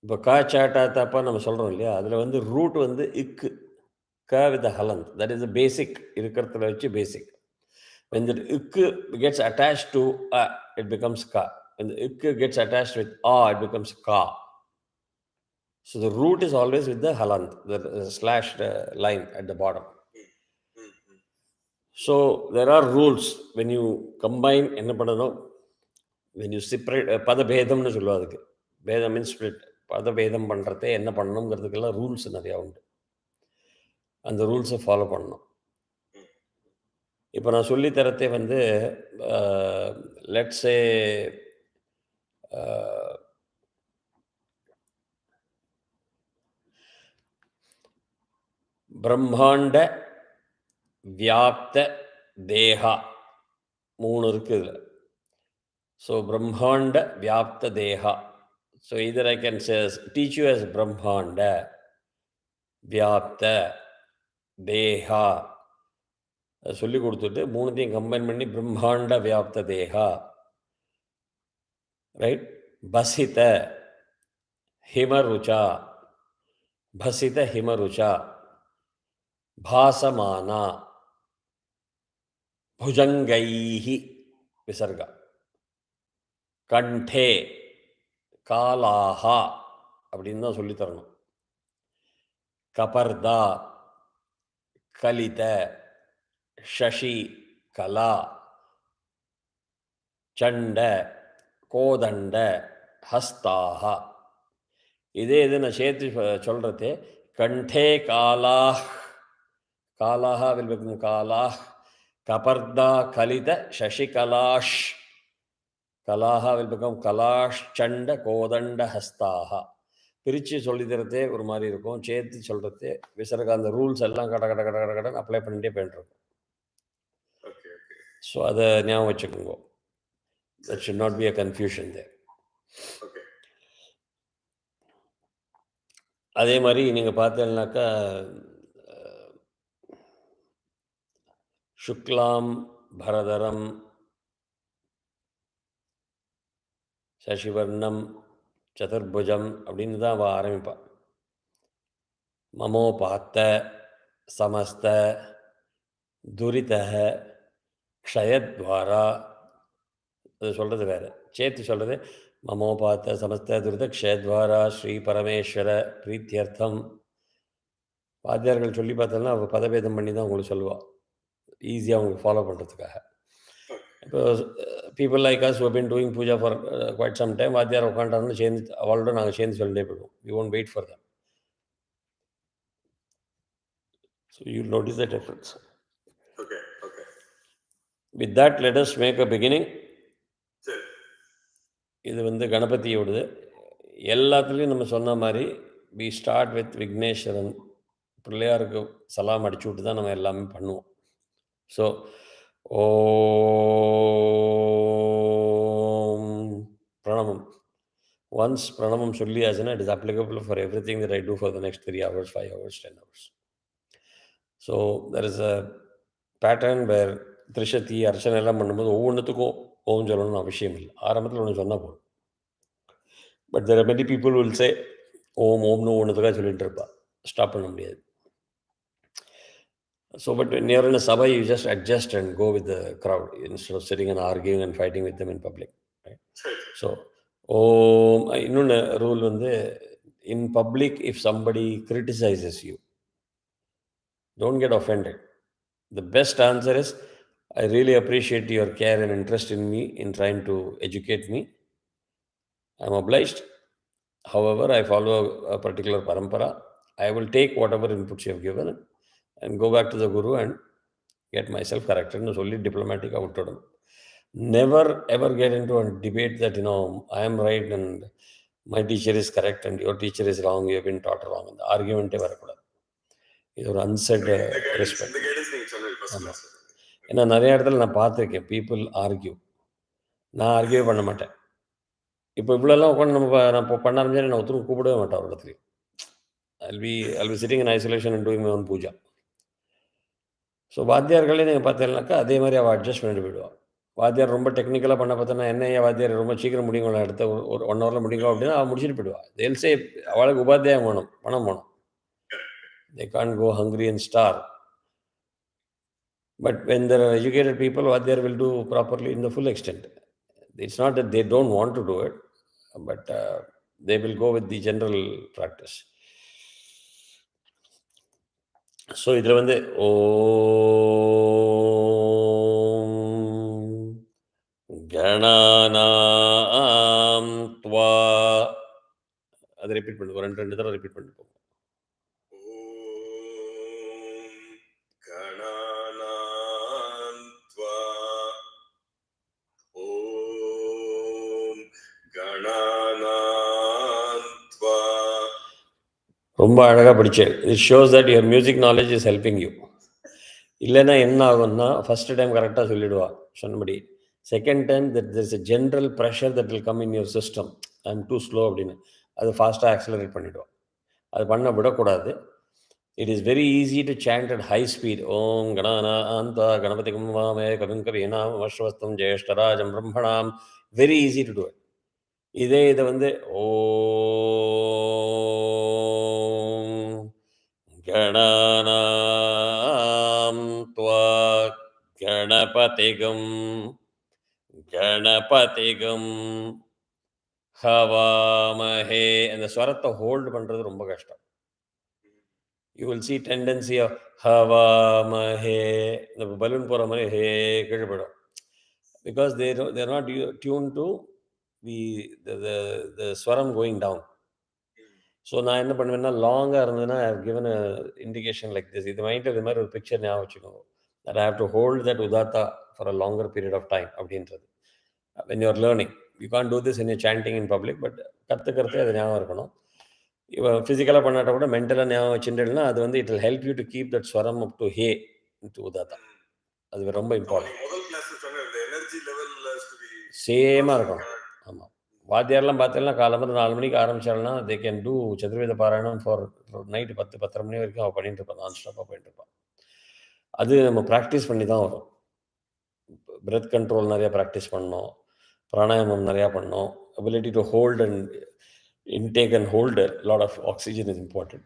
இப்போ கா சாட்டா தாப்பா நம்ம சொல்கிறோம் இல்லையா, அதில் வந்து ரூட் வந்து இக்கு, க வித் ஹலந்த். தட் இஸ் த பேசிக் இருக்கிறதுல வச்சு பேசிக். When the ikku gets attached to a, it becomes ka. When the ikku gets attached with a, it becomes ka. So the root is always with the halant, the slashed line at the bottom. So there are rules when you combine. என்ன பண்ணணும், when you separate, பதபேதம்னு சொல்லுவோம். அதுக்கு பேதம் மீன்ஸ் ஸ்பிளிட். பதபேதம் பண்ணுறதே என்ன பண்ணணுங்கிறதுக்கெல்லாம் ரூல்ஸ் நிறையா உண்டு. அந்த ரூல்ஸை ஃபாலோ பண்ணணும். இப்போ நான் சொல்லித்தரத்தே வந்து லெட்ஸே பிரம்மாண்ட வியாப்த தேகா 3 இருக்குது இதில். ஸோ பிரம்மாண்ட வியாப்த தேகா. So either I can say, teach you as பிரம்மாண்ட வியாப்த தேகா சொல்லி கொடுத்துட்டு 3த்தையும் கம்பைன் பண்ணி பிரம்மாண்ட வியாப்த தேகா, ரைட். பசித ஹிமருச்சா, பசித ஹிமருச்சா, பாசமானா, புஜங்கைஹி விசர்கா, கண்டே காலாஹா அப்படின்னு தான் சொல்லித்தரணும். கபர்தா, கலித, ஷஷி, கலா, சண்ட, கோதண்ட, ஹஸ்தாக. இதே இது நான் சேர்த்து சொல்கிறது. கண்டே காலாஹ், காலாஹ will become காலாஹ், Kabarda, கலித, ஷஷிகலாஷ், கலாஹ will become Kalash, சண்ட, கோதண்ட, ஹஸ்தாக. பிரித்து சொல்லித்தரதே ஒரு மாதிரி இருக்கும், சேர்த்து சொல்கிறது விசர்க அந்த ரூல்ஸ் எல்லாம் கட கட கட கட கடன்னு அப்ளை பண்ணிகிட்டே போயிட்டுருக்கும். ஸோ அதை ஞாபகம் வச்சுக்கோங்க. That should not be a confusion there. அதே மாதிரி நீங்கள் பார்த்தீங்கன்னாக்கா சுக்லாம் பரதரம் சசிவர்ணம் சதுர்புஜம் அப்படின்னு தான் அவள் ஆரம்பிப்பாள். மமோபாத்த சமஸ்த துரித க்ஷயத்வாரா, அது சொல்கிறது வேறு. சேர்த்து சொல்கிறது மமோபாத்த சமஸ்த துரித க்ஷயத்வாரா ஸ்ரீ பரமேஸ்வர பிரீத்தியர்த்தம். வாத்தியார்கள் சொல்லி பார்த்தோன்னா அவள் பதபேதம் பண்ணி தான் உங்களுக்கு சொல்லுவாள், ஈஸியாக அவங்களுக்கு ஃபாலோ பண்ணுறதுக்காக. இப்போ people like us who have been doing puja for quite some time, வாத்தியார் உட்காண்டாருன்னு சேர்ந்து அவளோட நாங்கள் சேர்ந்து சொல்லிட்டே போயிடுவோம். We won't wait for them. So you notice the difference. With that let us make a beginning. இது வந்து கணபதியோடது. எல்லாத்துலேயும் நம்ம சொன்ன மாதிரி வி ஸ்டார்ட் வித் விக்னேஸ்வரன். பிள்ளையாருக்கு சலாம் அடிச்சு விட்டு தான் நம்ம எல்லாமே பண்ணுவோம். ஸோ ஓம் பிரணவம். ஒன்ஸ் பிரணவம் சொல்லியாச்சுன்னா it is applicable for everything that I do for the next 3 hours, 5 hours, 10 hours. So there is a pattern where திருஷத்தி அர்ச்சனை எல்லாம் பண்ணும்போது ஒவ்வொன்றுத்துக்கும் ஓம் சொல்லணும்னு அவசியம் இல்லை. ஆரம்பத்தில் ஒன்று சொன்னால் போதும். But there are many people will say ஓம் ஓம்னு ஒன்றுத்துக்காக சொல்லிட்டு இருப்பா, ஸ்டாப் பண்ண முடியாது. So, but when you're in a sabha, you just adjust and go with the crowd instead of sitting and arguing and fighting with them in public. Right? So, இன்னொன்று ரூல் வந்து, in public, if somebody criticizes you, don't get offended. The best answer is, I really appreciate your care and interest in me, in trying to educate me. I'm obliged. However, I follow a particular parampara. I will take whatever inputs you have given and go back to the Guru and get myself corrected. No, solely diplomatic outward. Never ever get into a debate that, I am right and my teacher is correct and your teacher is wrong, you have been taught wrong. The argument ever கூடாது. இது ஒரு unsaid respect. ஏன்னா நிறைய இடத்துல நான் பார்த்துருக்கேன், பீப்புள் ஆர்கியூ. நான் ஆர்கியூ பண்ண மாட்டேன். இப்போ இவ்வளோலாம் உட்காந்து நான் இப்போ பண்ண ஆரம்பிச்சா நான் ஒருத்தரும் கூப்பிடவே மாட்டேன் ஒரு இடத்துலையும். I'll be sitting in isolation and doing my own puja. So வாத்தியார்களே நீங்கள் பார்த்தீங்கன்னாக்கா அதே மாதிரி அவள் அட்ஜஸ்ட் பண்ணிட்டு போயிடுவாள். வாத்தியார் ரொம்ப டெக்னிக்கலாக பண்ண பார்த்தோன்னா, என்ன வாத்தியார் ரொம்ப சீக்கிரம் முடியுங்களா, அடுத்த ஒரு 1 hour முடியுங்களா அப்படின்னா அவள் முடிச்சுட்டு போயிடுவாள். தேல்சே அவளுக்கு உபாத்தியாயம் வேணும், பணம் வேணும். They can't go hungry and starve. But when there are educated people, vadyar will do properly in the full extent. It's not that they don't want to do it, but they will go with the general practice. So இதில் வந்து ஓம் கணானாம் த்வா, அதை ரிப்பீட் பண்ணுவோம், 2 தடவை ரிப்பீட் பண்ணி போவோம். ரொம்ப அழகாக படித்தேன். It shows that your music knowledge is helping you. இல்லைன்னா என்ன ஆகும்னா, ஃபஸ்ட்டு டைம் கரெக்டாக சொல்லிவிடுவா சொன்னபடி, second time that there is a general pressure that will come in your system. I am too slow அப்படின்னு அது ஃபாஸ்ட்டாக ஆக்சிலரேட் பண்ணிவிடுவோம். அது பண்ண விடக்கூடாது. It is very easy to chant at high speed. ஓம் கணானாந்த கணபதி கும்வாமே கவிம் கவீனாம் வஸ்வஸ்தம் ஜேஷ்டராஜம் பிரம்மணாம். Very easy to do it. இதே இதை வந்து ஓம் கணானாம் த்வா கணபதிகம் கணபதிகம் ஹவாமஹே அந்த ஸ்வரத்தை ஹோல்டு பண்ணுறது ரொம்ப கஷ்டம். You will see tendency of ஹவாமஹே, இந்த பலூன் போகிற மாதிரி ஹே கீழே போயிடும். Because they're not tune to the swaram going down. So நான் என்ன பண்ணுவேன்னா, லாங்காக இருந்ததுன்னா I have given a indication like this. இது மைண்டில் இது மாதிரி ஒரு பிக்சர் ஞாபகம் வச்சுக்கோங்க. That I have to hold that udatta for a longer period of time அப்படின்றது. When you're learning you can do this in you sanding in public, but கற்றுக்கிறதே அது ஞாபகம் இருக்கணும். இப்போ ஃபிசிக்கலாக பண்ணாட்ட கூட மென்டலாக ஞாபகம் வச்சுட்டுனா அது வந்து it will help you to keep that ஸ்வரம் அப் டு ஹே டு உதாத்தா. அது ரொம்ப இம்பார்ட்டன்ட். சேமாக இருக்கணும். ஆமாம். வாத்தியாரெலாம் பார்த்தீங்கன்னா காலம்பரம் 4 மணிக்கு ஆரம்பிச்சாங்கன்னா தே கேன் டூ சதுர்வேத பாராயணம் ஃபார் நைட்டு 10-10:30 மணி வரைக்கும் அவள் பண்ணிட்டு இருப்பான். நான் ஸ்டாப்பாக பண்ணிட்டு இருப்பான். அது நம்ம ப்ராக்டிஸ் பண்ணி தான் வரும். பிரெத் கண்ட்ரோல் நிறையா ப்ராக்டிஸ் பண்ணணும், பிராணாயாமம் நிறையா பண்ணணும், ability to hold and intake and hold a lot of oxygen is important.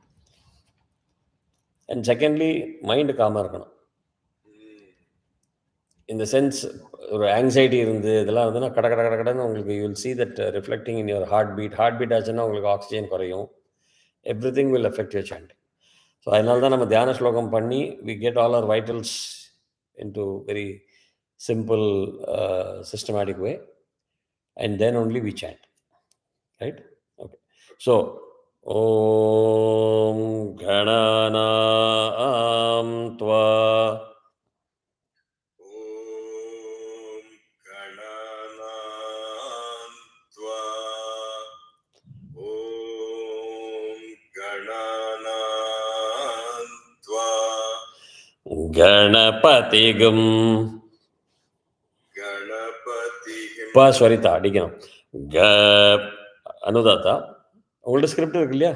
And secondly, mind calm இருக்கணும். In the sense ஒரு ஆங்ஸைட்டி இருந்து இதெல்லாம் இருந்ததுன்னா கடன்னு உங்களுக்கு you will see that reflecting in your heartbeat ஆச்சுன்னா உங்களுக்கு ஆக்சிஜன் குறையும். Everything will affect your chanting. So அதனால தான் நம்ம தியான ஸ்லோகம் பண்ணி we get all our vitals into very simple systematic way and then only we chant. Right? Okay. So Om Gananam Tva Ganapatigam ஸ்வரிதா அடிக்கணும். க அனுதாத்தா. உங்கள்ட்ட ஸ்கிரிப்ட் இருக்கு இல்லையா?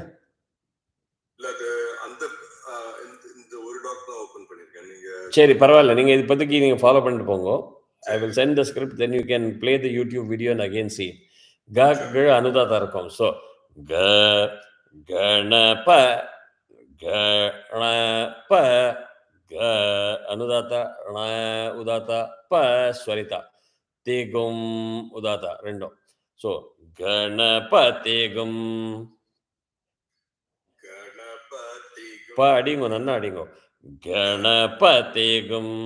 சரி பரவாயில்ல, நீங்கள் இது இப்போதைக்கு நீங்கள் ஃபாலோ பண்ணிட்டு போங்க. I will send the script, then you can play the YouTube video and again see. க கீழே அனுதாத்தா இருக்கும். ஸோ க கணப கணப க அனுதாத்தா உதாத்தா ப ஸ்வரிதா தேகும் உதாத்தா ரெண்டும். ஸோ கணபதிகும் ப அடிங்கோ, நன்னா அடிங்கோ. கணபதிகும்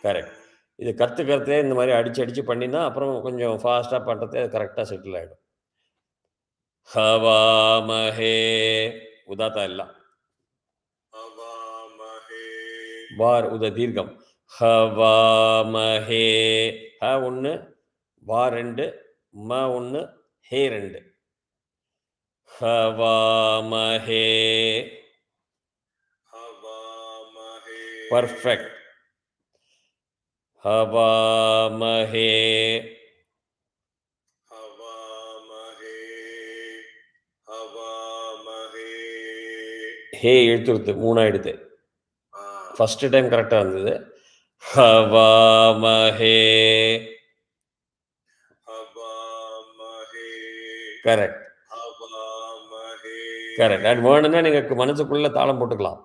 கரெக்ட். இது கற்றுக்கிறதே இந்த மாதிரி அடித்து பண்ணினா அப்புறம் கொஞ்சம் ஃபாஸ்ட்டாக பண்ணுறதே அது கரெக்டாக செட்டில் ஆகிடும். ஹவாமஹே உதாத்தா எல்லாம் வார் உத தீர்க்கம். ஹவாமஹே ஹ 1 வா 2 ம 1 ஹே 2. ஹவாமஹே பர்ஃபெக்ட். ஹவாமஹே ஹே எழுத்துருத்து 3 ஆயிடுது. ஃபர்ஸ்ட் டைம் கரெக்டாக இருந்தது. ஹவாமஹே கரெக்ட் கரெக்ட். அது வேணும்னா நீங்கள் மனசுக்குள்ளே தாளம் போட்டுக்கலாம்.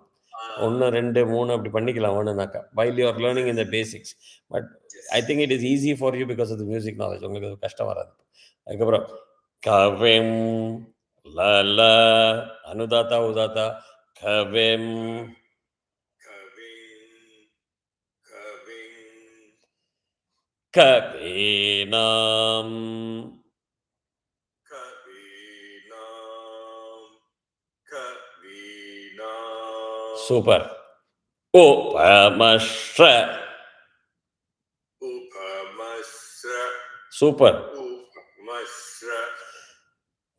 1 2 3 அப்படி பண்ணிக்கலாம் வேணும்னாக்கா, while you are learning in the basics. But I think it is easy for you because of the music knowledge. உங்களுக்கு அது கஷ்டம் வராது. அதுக்கப்புறம் கவிம் லல அனுதாத்தா உதாத்தா கவிம் கவீனாம் சூப்பர். உபமஸ்ர சூப்பர்.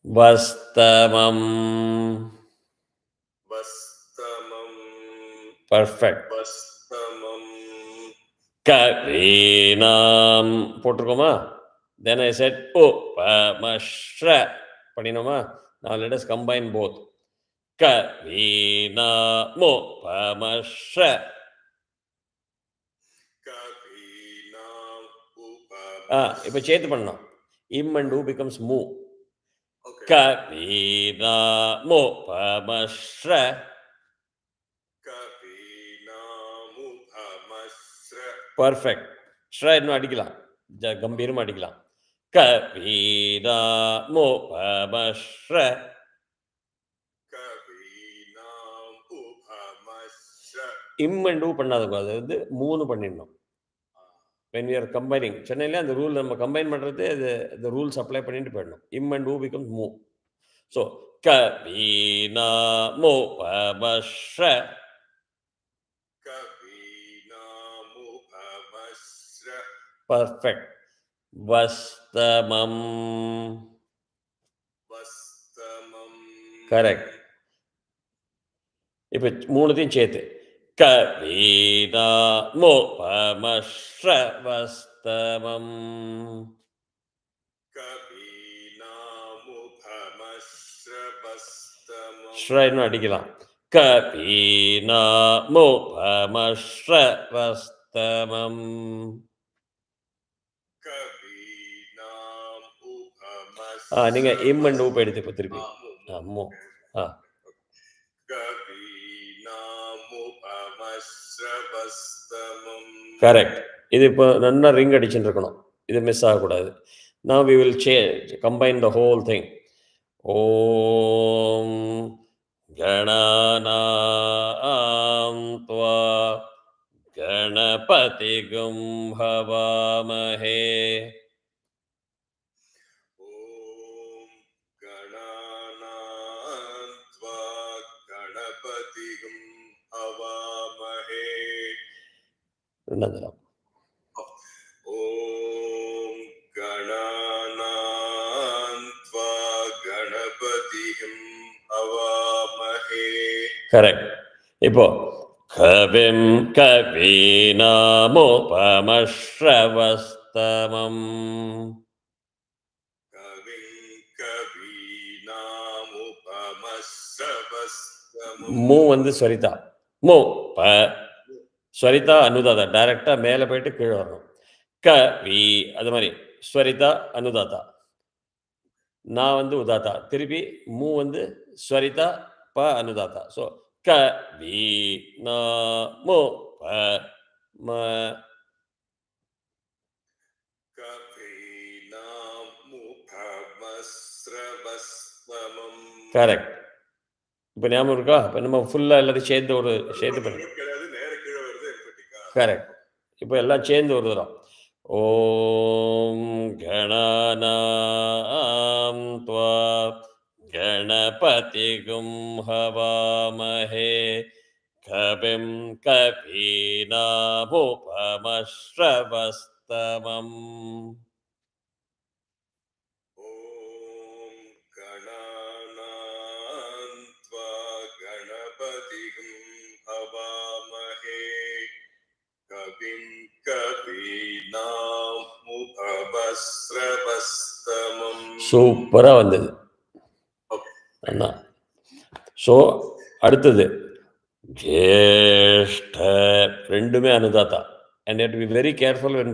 வஸ்தமம் பர்ஃபெக்ட். கவீனாம் போட்டிருக்கோமா? தென் ஐ செட் உபமஸ்ர பண்ணினோமா? Now let us combine both. கவீனாமுபமஸ்ர. இப்போ சேர்த்து பண்ணோம். இம் அண்ட் ஊ பிகம்ஸ் மூ. கவீனாமுபமஸ்ர. பர்ஃபெக்ட். ஸ்ர இன்னும் அடிக்கலாம். கம்பீரமாக அடிக்கலாம். கவீனாமுபமஸ்ர. கவீனாம் உபமஸ்ர. இம் அண்ட் ஊ பண்ணாதக்கூடாது. அது வந்து 3 பண்ணிடணும். when we are combining, சென்னையில் அந்த ரூல் நம்ம கம்பைன் பண்ணுறது அது the ரூல்ஸ் அப்ளை பண்ணிட்டு போயிடணும். இம் அண்ட் ஊ becomes மூ. ஸோ கவீனாமுபமஸ்ர. கவீனாமுபமஸ்ர. பர்ஃபெக்ட். வஸ்தமம். வஸ்தமம். கரெக்ட். இப்போ 3த்தையும் சேர்த்து கவீனாமுபமஸ்ர வஸ்தமம். கவீனாமுபமஸ்ர வஸ்தமம். ஸ்ர இன்னும் அடிக்கலாம். கவீனாமுபமஸ்ர வஸ்தமம். கவீனாம் உபமஸ்ர. நீங்கள் இம் அண்ட் ஊ எடுத்து இப்போ திருப்பி மூ. கவீனாமுபமஸ்ர வஸ்தமம். கரெக்ட். இது இப்போ நல்லா ரிங் அடிச்சுட்டு இருக்கணும். இது மிஸ் ஆகக்கூடாது. Now we will combine the whole thing. ஓம் கணானாம் த்வா கணபதிகும் ஹவாமஹே. ஓம் கணானாம் த்வா கணபதிகும் ஹவாமஹே. ரெண்டாவது ஓம் கணானாம் த்வா கணபதிகும் ஹவாமஹே. கரெக்ட். இப்போ கவிம் கவீனாமுபமஸ்ர வஸ்தமம். கவிம் கவீனாமுபமஸ்ர வஸ்தமம். மூ வந்து ஸ்வரிதா. மூ ப ஸ்வரிதா அனுதாதா டைரக்டாக மேலே போயிட்டு கீழே வரணும். கவி அது மாதிரி ஸ்வரிதா அனுதாதா. நான் வந்து உதாத்தா. திருப்பி மூ வந்து ஸ்வரிதா ப அனுதாத்தா. ஸோ கவீனாமுபம. கவீனாமுபமஸ்ர வஸ்தமம். கரெக்ட். இப்போ ஞாபகம் இருக்கா? இப்போ நம்ம ஃபுல்லாக எல்லாத்தையும் சேர்ந்து பண்ணி. கரெக்ட். இப்போ எல்லாம் சேர்ந்து ஒரு தரம். ஓம் கணானாம் த்வா கணபதிகும் ஹவாமஹே. கவிம் கவீனாமுபமஸ்ர வஸ்தமம். ஓம் கணானாம் த்வா கணபதிகும் ஹவாமஹே. கவிம் கவீனாமுபமஸ்ர வஸ்தமம். சூப்பராக வந்தது. அண்ணா. ஸோ அடுத்தது ஜேஷ்ட ரெண்டுமே அனுதாத்தா. And you have to be very careful when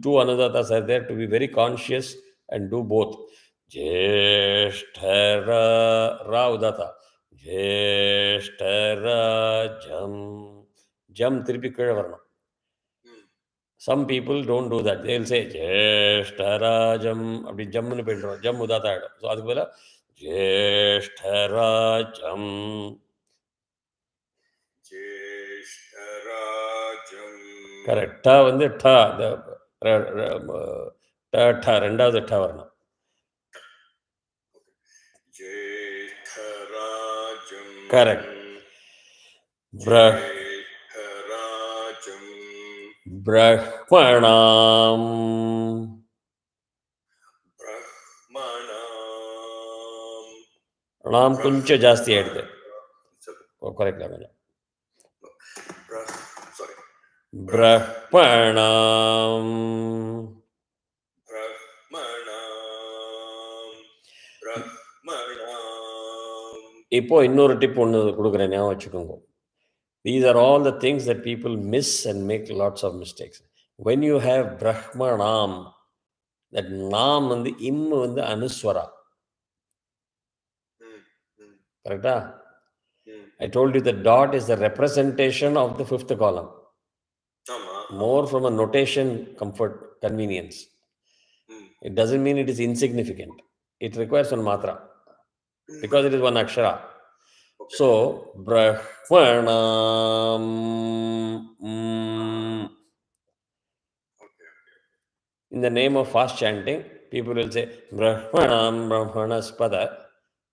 two anudatas are there, to be very conscious and do both. Jeshthara ra udata. Jeshthara jam. Jam திருப்பி கீழே வரணும். Some people don't do that. They will say Jeshthara jam. அப்படி ஜம்னு போயிடுறோம். ஜம் உதாத்தா ஆகிடும். ஸோ அதுக்கு பதிலாக ஜேஷ்டரா ஜம். கரெக்டா வந்து டா ரெண்டாவது டா வரணும். கரெக்ட். பிரஹ்மணாம். நாம் கொஞ்சம் ஜாஸ்தி ஆயிடுது. கரெக்டா வேணும். பிரஹ்மணாம். இப்போ இன்னொரு டிப் ஒன்று கொடுக்குறேன், ஞாபகம் வச்சுக்கோங்க. These are all the things that people miss and make lots of mistakes. When you have Brahmanam, that Nam வந்து இம் வந்து அனுஸ்வரா. கரெக்டா? I told you the dot is the representation of the fifth column. More from a notation comfort convenience. It doesn't mean it is insignificant. It requires one matra because it is one akshara. Okay. So, Brahmanam. In the name of fast chanting, people will say Brahmanam Brahmanaspada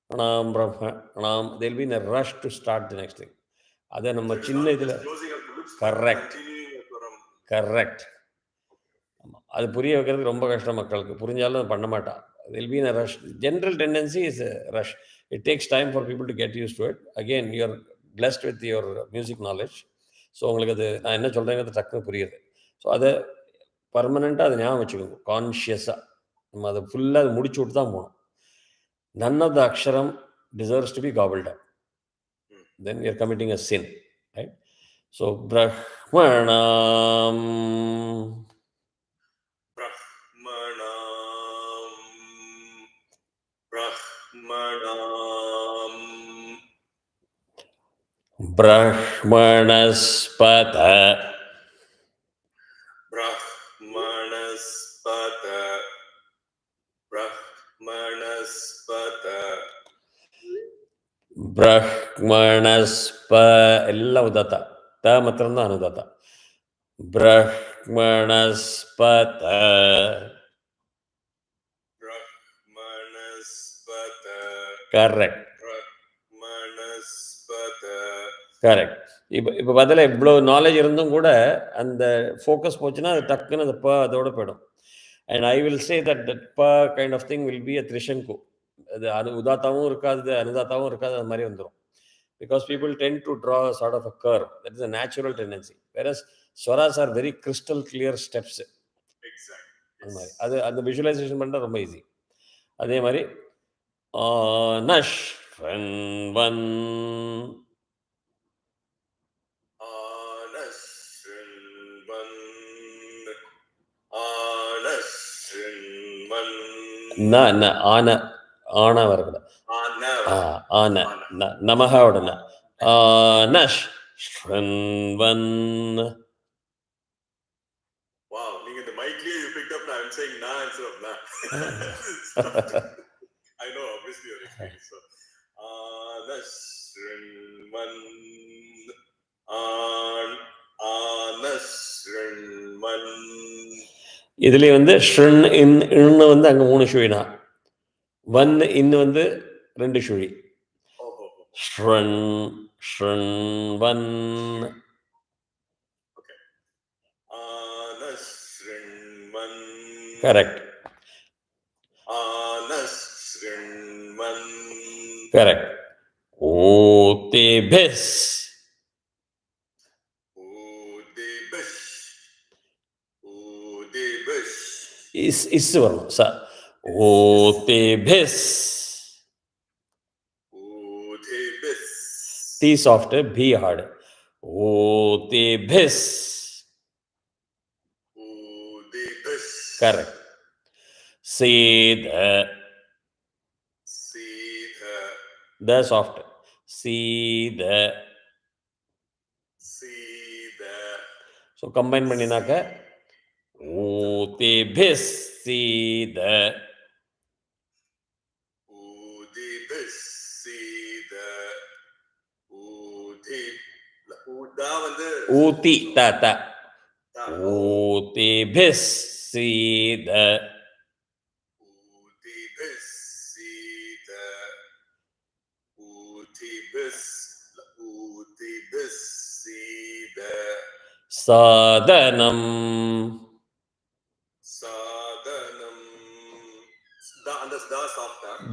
Pranam Brahmanam. They'll be in a rush to start the next thing. Adha நம்ம சின்ன இதில் கரெக்ட் அது புரிய வைக்கிறது ரொம்ப கஷ்டம் மக்களுக்கு. புரிஞ்சாலும் அது பண்ண மாட்டா. They'll be in a rush. General tendency is a rush. It takes time for people to get used to it. Again, you're blessed with your music knowledge. So உங்களுக்கு அது நான் என்ன சொல்கிறேங்கிறது டக்குன்னு புரியுது. ஸோ அதை பர்மனெண்ட்டாக அதை ஞாபகம் வச்சுக்கோங்க. கான்ஷியஸாக நம்ம அதை ஃபுல்லாக அதை முடிச்சு விட்டு தான் போகணும். None of the aksharam deserves to be gobbled up. Then you're committing a sin, right? So, Brahmanam. Brahmanaspata. Brahmanaspata. Brahmanaspata. Brahmanaspa ಎಲ್ಲ ಉದಾತ ತ ಮಾತ್ರ ಅನುದಾತ. Brahmanaspata. Brahmanaspata. Correct. Brahmanaspata. Correct. இப்போ பதில் இவ்வளோ நாலேஜ் இருந்தும் கூட அந்த ஃபோக்கஸ் போச்சுன்னா அது டக்குன்னு அது ப அதோட போயிடும். And I will say that ப kind of thing will be a Trishanku. அது உதாத்தாவும் இருக்காது, அனுதாத்தாவும் இருக்காது, அது மாதிரி வந்துடும். Because people tend to draw sort of a curve. That is a natural tendency. Whereas swaras are very crystal clear steps. Exactly. அது அந்த விஷுவலைசேஷன் பண்ணுறது ரொம்ப ஈஸி. அதே மாதிரி நஷ்வன் வன் ஆன வரக்கூடாது. நமஹா உடனே நஷ் ஸ்ரண்வன். Wow, நீங்க இந்த மைக்லயே you picked up I'm saying na instead of na. I know obviously you're explaining. So Nasrinman Nasrinman. இதுல வந்து ஷ்ரன் இன்னு வந்து அங்க 3 சுழினா, வன் இன்னு வந்து 2 சுழி. ஷ்ரன் ஷ்ரன் வன். Correct. Correct. Otebis. Is வரணும் sir. Otebis. T soft, B hard. Otebis. Correct. Sida. The soft. Sida. So combine பண்ணினாக்க Otebis Sida. Uti tata. Otebis Sida. Sadhanam.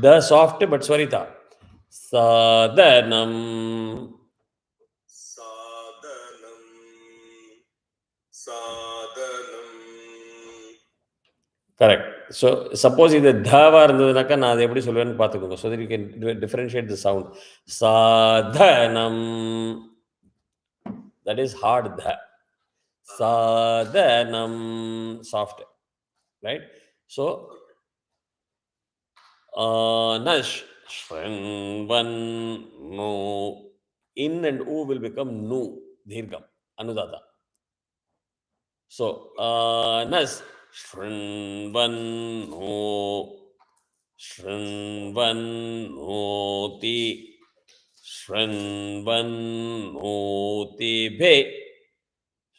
The soft but swarita. Sadhanam. Correct. So suppose இது தாவா இருந்ததுனாக்கா நான் அதை எப்படி சொல்லுவேன்னு பார்த்துக்கோங்க. So that you can differentiate the sound. Sadhanam. That is hard dha. Sadhanam, soft, right? So nash shranvan no. In and u will become nu, dhirgam, anudata. So nas शृण्वन्नो शृण्वन्नोति शृण्वन्नोतिभि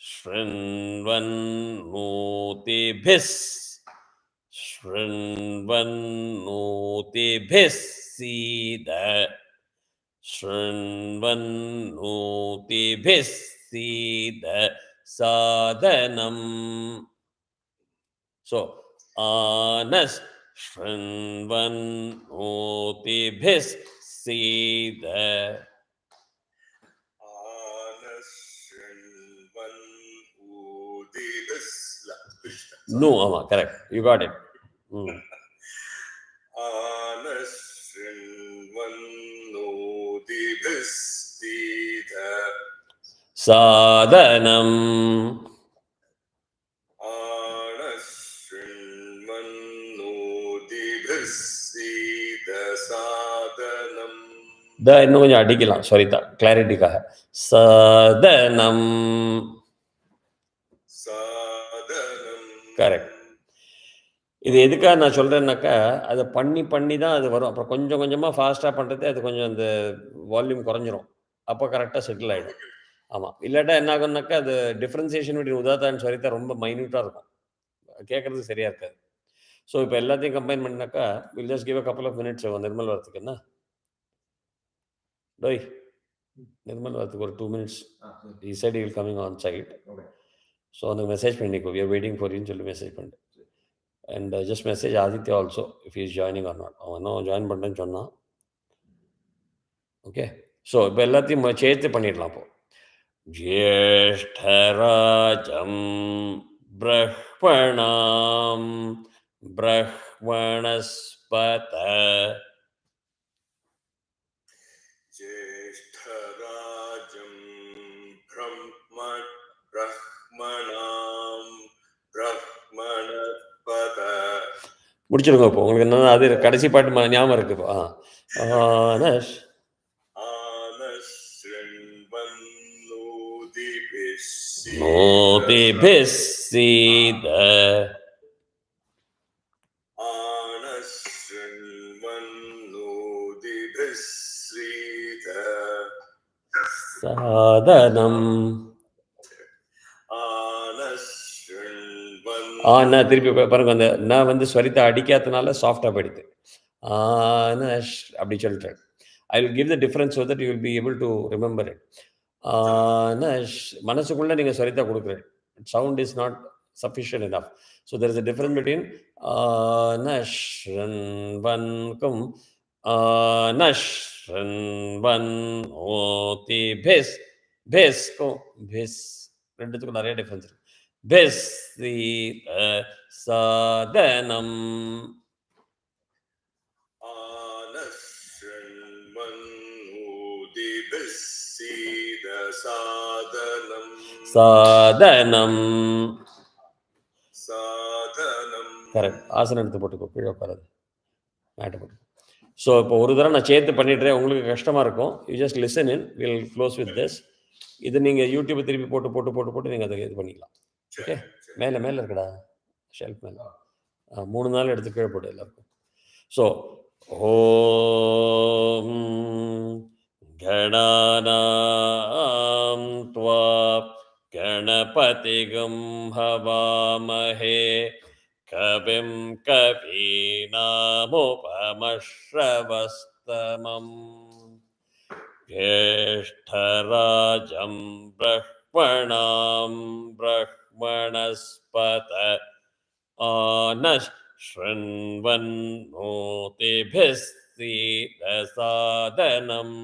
शृण्वन्नोतिभिः शृण्वन्नोतिभिः सीद शृण्वन्नोतिभिः सीद साधनम्. So, anas शृण्वन्नोतिभिः सीद. No, ama, correct. You got it. Sadhanam. இன்னும் கொஞ்சம் அடிக்கலாம், சாரி தான், கிளாரிட்டிக்காக. சதனம். கரெக்ட். இது எதுக்காக நான் சொல்கிறேன்னாக்கா, அதை பண்ணி தான் அது வரும். அப்புறம் கொஞ்சம் கொஞ்சமாக ஃபாஸ்ட்டாக பண்ணுறது அது கொஞ்சம் அந்த வால்யூம் குறைஞ்சிரும். அப்போ கரெக்டாக செட்டில் ஆகிடும். ஆமாம். இல்லாட்டா என்ன ஆகும்னாக்கா, அது differentiation between udatta and svarita ரொம்ப மைன்யூட்டாக இருக்கும். கேட்குறது சரியாக இருக்காது. ஸோ இப்போ எல்லாத்தையும் கம்பைன் பண்ணினாக்கா, will just give a couple of minutes Nirmal வரத்துக்கு. என்ன டோய் நிர்மல் வரத்துக்கு ஒரு 2 minutes. He said he will coming on site. So அந்த மெசேஜ் பண்ணிக்கோ, we are waiting for you சொல்லி மெசேஜ் பண்ணு. And just message Aditya also if is joining or not. அவன் இன்னும் ஜாயின் பண்ணுறேன்னு சொன்னான். ஓகே, ஸோ இப்போ எல்லாத்தையும் சேர்த்து பண்ணிடலாம். அப்போ ஜேஷ்டராஜம் பிரஹ்மணாம் பிரஹ்மணஸ்பத ஜேஷ்டராஜம் பிரஹ்மணாம் பிரஹ்மணஸ்பத. முடிச்சிருங்க. இப்போ உங்களுக்கு என்ன அது கடைசி பாட்டு ஞாபகம் இருக்கு. இப்போ ஆனஷ் நோதிபிஸ் சீத சாதனம். நான் திருப்பி பாருங்க, அந்த நான் வந்து ஸ்வரித்தை அடிக்காதனால சாஃப்டாக போயிடுது. ஆனஷ் அப்படி சொல்லிட்டேன். I will give the difference so that you will be able to remember it. மனசுக்குள்ள நீங்க ஸ்வரித்தா கொடுக்குறேன். Sound is not sufficient enough. So there is a difference between நஷ்ரன்வன்கும் நஷ்ரன்வன் ஓதி பேஸ் பேஸ்க்கும் பேஸ் ரெண்டுத்துக்கும் நிறைய டிஃப்ரென்ஸ் இருக்கு. பேஸ் தி சாதனம். சாதனம் கரெக்ட். ஆசனம் எடுத்து போட்டுக்கோ, கீழே உட்காராது, மேட்டை போட்டு. ஸோ இப்போ ஒரு தடவை நான் சேர்த்து பண்ணிடுறேன். உங்களுக்கு கஷ்டமாக இருக்கும். You just listen in, will close with this. இது நீங்கள் யூடியூப்பை திருப்பி போட்டு நீங்கள் அதை இது பண்ணிக்கலாம். ஓகே, மேலே இருக்கடா ஷெல்ஃப் மேலே 3 நாள் எடுத்து கீழே போட்டு எல்லாருக்கும். ஸோ ஓம் கணானாம் த்வா கணபதிகம் ஹவாமஹே கவிம் கவீனாமுபமஸ்ரவஸ்தமம் ஜேஷ்டராஜம் பிரஹ்மணாம் பிரஹ்மணஸ்பத ஆனஷ் ஸ்ருண்வன்னோதிபிஸ் சீதசாதனம்.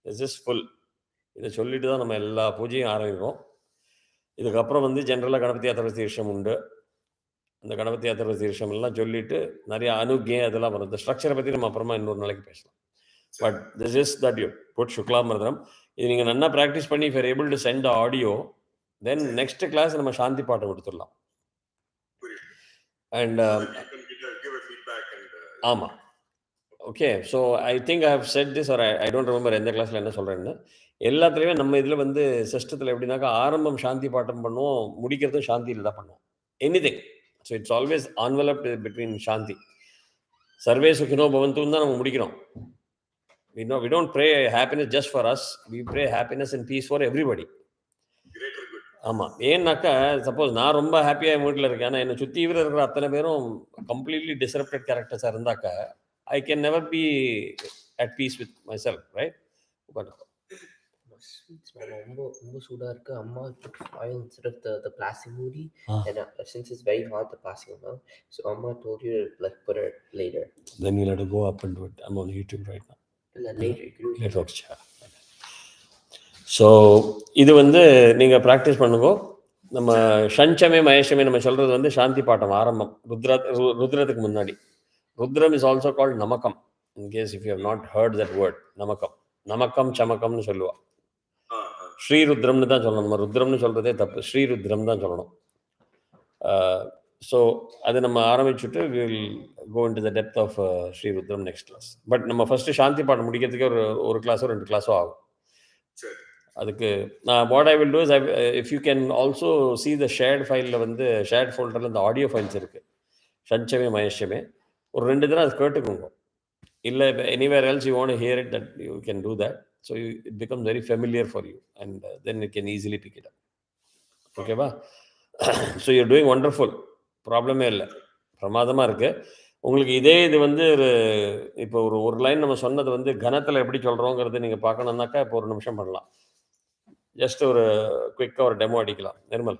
This is full. இதை சொல்லிட்டு தான் நம்ம எல்லா பூஜையும் ஆரம்பிப்போம். இதுக்கப்புறம் வந்து ஜென்ரலாக கணபதி அதர்வ தீர்ஷம் உண்டு. அந்த கணபதி அதர்வ தீர்ஷம் எல்லாம் சொல்லிட்டு நிறைய அனுகியம் அதெல்லாம் வரும். இந்த ஸ்ட்ரக்சரை பற்றி நம்ம அப்புறமா இன்னொரு நாளைக்கு பேசலாம். But this is that you put சுக்லாமிரதம். இது நீங்கள் நல்லா ப்ராக்டிஸ் பண்ணி if you are able to send the audio, then next class நம்ம சாந்தி பாட்டம் கொடுத்துடலாம். அண்ட் ஆமாம், okay. So I think I have said this or I don't remember எந்த கிளாஸில் என்ன சொல்கிறேன்னு. எல்லாத்துலேயுமே நம்ம இதில் வந்து சிஸ்டத்தில் எப்படின்னாக்கா ஆரம்பம் சாந்தி பாட்டம் பண்ணுவோம், முடிக்கிறதும் சாந்தியில் தான் பண்ணுவோம். anything. So it's always enveloped between Shanti. Sarve Sukhino Bhavantu தான் நம்ம முடிக்கிறோம். We don't pray happiness just for us. We pray happiness and peace for everybody. Greater good. ஆமாம். ஏன்னாக்கா சப்போஸ் நான் ரொம்ப ஹாப்பியாக என் வீட்டில் இருக்கேன், ஆனால் என்னை சுற்றி இருக்கிற அத்தனை பேரும் கம்ப்ளீட்லி டிஸ்ரப்டட் கேரக்டர்ஸாக இருந்தாக்கா I can never be at piece with my self, right? But ரொம்ப ரொம்ப சூடா இருக்கு. அம்மா put oil instead of the plastic moody, and since it's very hot, the plastic will melt. So Amma told you to like put it later. Then you'll have to go up and do it. I'm on YouTube right now. Later. Later. So இது வந்து நீங்கள் ப்ராக்டிஸ் பண்ணுங்க. நம்ம ஷஞ்சமே மயஷமே நம்ம சொல்கிறது வந்து சாந்தி பாட்டம் ஆரம்பம் ருத்ரத்துக்கு முன்னாடி. Rudram is also called Namakam. In case if you have not heard that word, Namakam. Namakam சமக்கம்னு சொல்லுவா. ஸ்ரீருத்ரம்னு தான் சொல்லணும். நம்ம ருத்ரம்னு சொல்கிறதே தப்பு, ஸ்ரீருத்ரம் தான் சொல்லணும். ஸோ அது நம்ம ஆரம்பிச்சுட்டு will go into the depth of Srirudram next class. But நம்ம ஃபஸ்ட்டு சாந்தி பாடம் முடிக்கிறதுக்கு ஒரு கிளாஸோ 2 கிளாஸோ ஆகும். அதுக்கு நான் what I will do is if you can also see the shared ஃபைலில் வந்து ஷேர்ட் ஃபோல்டரில் இந்த ஆடியோ ஃபைல்ஸ் இருக்குது. ஷஞ்சமே மயஷமே ஒரு 2 தினம் அது கேட்டுக்கோங்க. இல்லை anywhere else you want to hear it, that you can do that. So it becomes very familiar for you and then you can easily pick it up. ஓகேவா? ஸோ யூர் டூயிங் ஒண்டர்ஃபுல், ப்ராப்ளமே இல்லை, பிரமாதமாக இருக்குது. உங்களுக்கு இதே இது வந்து இப்போ ஒரு லைன் நம்ம சொன்னது வந்து கணத்தில் எப்படி சொல்கிறோங்கிறது நீங்கள் பார்க்கணுன்னாக்கா இப்போ 1 நிமிஷம் பண்ணலாம். ஜஸ்ட் ஒரு குயிக்காக ஒரு டெமோ அடிக்கலாம். நிர்மல்,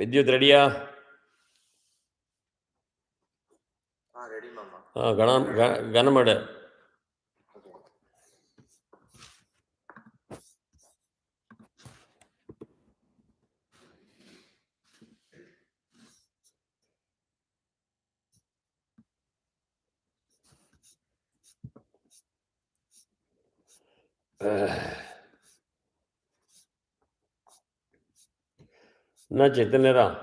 வித்யுத் ரெடியா? கனமடு. என்னாச்சு எத்தனை நேரம்?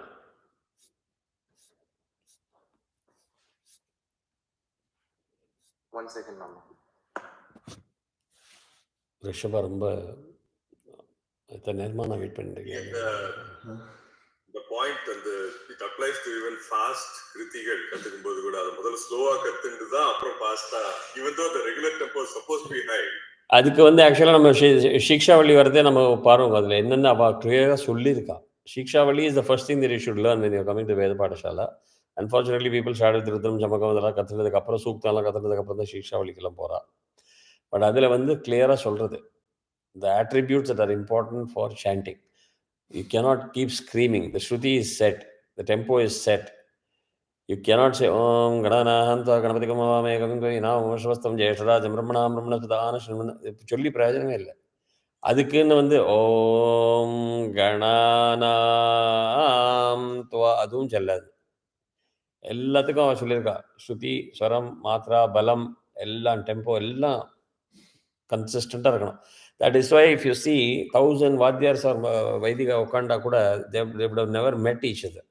ரிஷபா ரொம்ப எத்தனை நேரமாக நான் வெயிட் பண்ணிருக்கேன். The point and it applies to even fast கிருத்திகள் கத்துக்கும் போது கூட அது முதல்ல ஸ்லோவா கத்துட்டு தான் அப்புறம் ஃபாஸ்டா, even though the regular tempo is supposed to be high. அதுக்கு வந்து ஆக்சுவலாக நம்ம சிக்ஷாவளி வரதே நம்ம பாருங்க, அதில் என்னென்ன அவள் கிளியராக சொல்லியிருக்கா. Shikshavalli is the first thing that you should learn when you are coming to Veda pathashala. Unfortunately people start with Rudram Chamakam இதெல்லாம் கற்றுனதுக்கப்புறம் சூக்தெல்லாம் கற்றுனதுக்கப்புறம் தான் சிக்ஷாவளிக்கெல்லாம் போகிறா. பட் அதில் வந்து கிளியராக சொல்கிறது the attributes that are important for chanting. You cannot keep screaming. The shruti is set, the tempo is set. You cannot say om gananahanta ganapati kamame kavim na vamshvastam jeshradam brahmanam brahmanaspadana shrimana சொல்லி பிரயோஜனமே இல்லை. அதுக்குன்னு வந்து ஓம் கணானாம் துவா அதுவும் செல்லாது. எல்லாத்துக்கும் அவன் சொல்லியிருக்கா. ஸ்ருதி, ஸ்வரம், மாத்ரா, பலம் எல்லாம் டெம்போ எல்லாம் கன்சிஸ்டண்ட்டாக இருக்கணும். That is why if you see 1000 வாத்தியார்ஸ் R வைதிகா உட்காண்டா கூட they would have never met each other.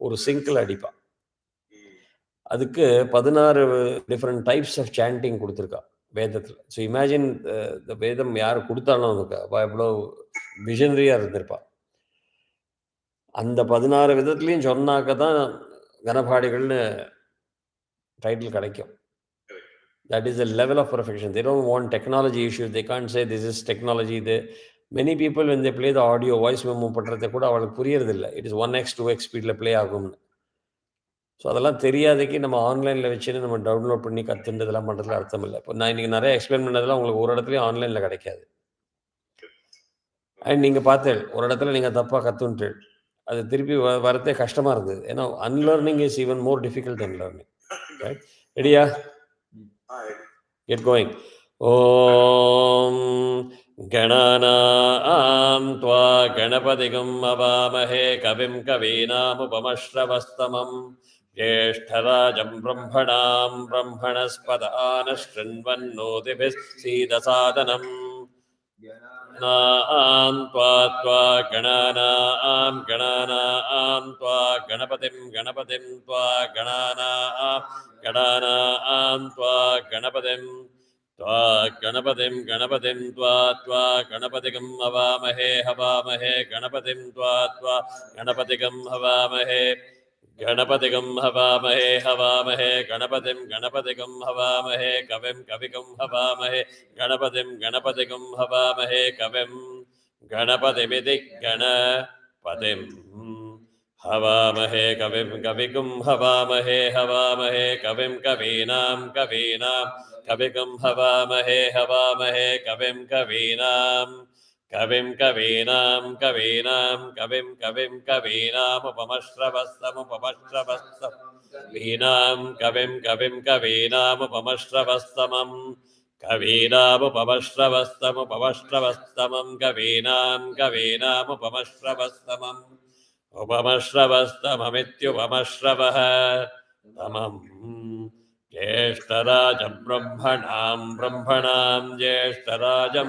ஒரு சிங்கிள் அடிப்பா. அதுக்கு 16 டிஃப்ரெண்ட் டைப்ஸ் ஆஃப் சாண்டிங் கொடுத்துருக்கா வேதத்தில். ஸோ இமேஜின் இந்த வேதம் யார் கொடுத்தாலும் அதுக்கு எவ்வளோ விஷனரியாக இருந்திருப்பா. அந்த 16 விதத்துலேயும் சொன்னாக்க தான் கனபாடிகள்னு டைட்டில் கிடைக்கும். That is the level of perfection. They don't want technology issues. They can't say this is technology. Many people when they play the audio voice memo பண்றதை கூட அவளுக்கு புரியறதில்லை. It is 1x 2x ஸ்பீடில் ப்ளே ஆகும்னு. ஸோ அதெல்லாம் தெரியாதக்கு நம்ம ஆன்லைனில் வச்சுன்னு நம்ம டவுன்லோட் பண்ணி கற்றுன்றதெல்லாம் பண்ணுறதுல அர்த்தம் இல்லை. இப்போ நான் இன்றைக்கி நிறைய எக்ஸ்பிளைன் பண்ணதெல்லாம் உங்களுக்கு ஒரு இடத்துலையும் ஆன்லைனில் கிடைக்காது. அண்ட் நீங்கள் பார்த்து ஒரு இடத்துல நீங்கள் தப்பாக கற்றுன்ட்டு அது திருப்பி வரதே கஷ்டமாக இருந்தது. ஏன்னா unlearning is even more difficult then learning. Right? ரெடியா? Get going. Om Gananam Tva Ganapatigam Avamahe Kavim Kavinam Upamashravastamam Jeshtarajam Brahmanam Brahmanaspadana Shrinvannodibhis Sidasadanam Gananam Tva Gananam Gananam Tva Ganapatim Tva Gananam Tva Ganapatim त्वा गणपतिं गणपतिं त्वा त्वा गणपतिगं हवामहे हवामहे गणपतिं त्वा त्वा गणपतिगं हवामहे गणपतिगं हवामहे हवामहे गणपतिं गणपतिगं हवामहे कविं कविगं हवामहे गणपतिं गणपतिगं हवामहे कविं गणपतिमिति गणपतिं हवामहे कविं कविगुं हवामहे हवामहे कविं कवीनां कवीनां कविगुं हवामहे हवामहे कविं कवीनां कविं कवीनां कवीनां कविं कविं कवीनामुपमश्रवस्तमुपमश्रवस्तम् वीणां कविं कविं कवीनामुपमश्रवस्तमं कवीनामुपमश्रवस्तमुपमश्रवस्तमं कवीनां कवीनामुपमश्रवस्तमम् उपमश्रवस्तममित्युपमश्रवः तमम् ज्येष्ठराजं ब्रह्मणां ब्रह्मणां ज्येष्ठराजं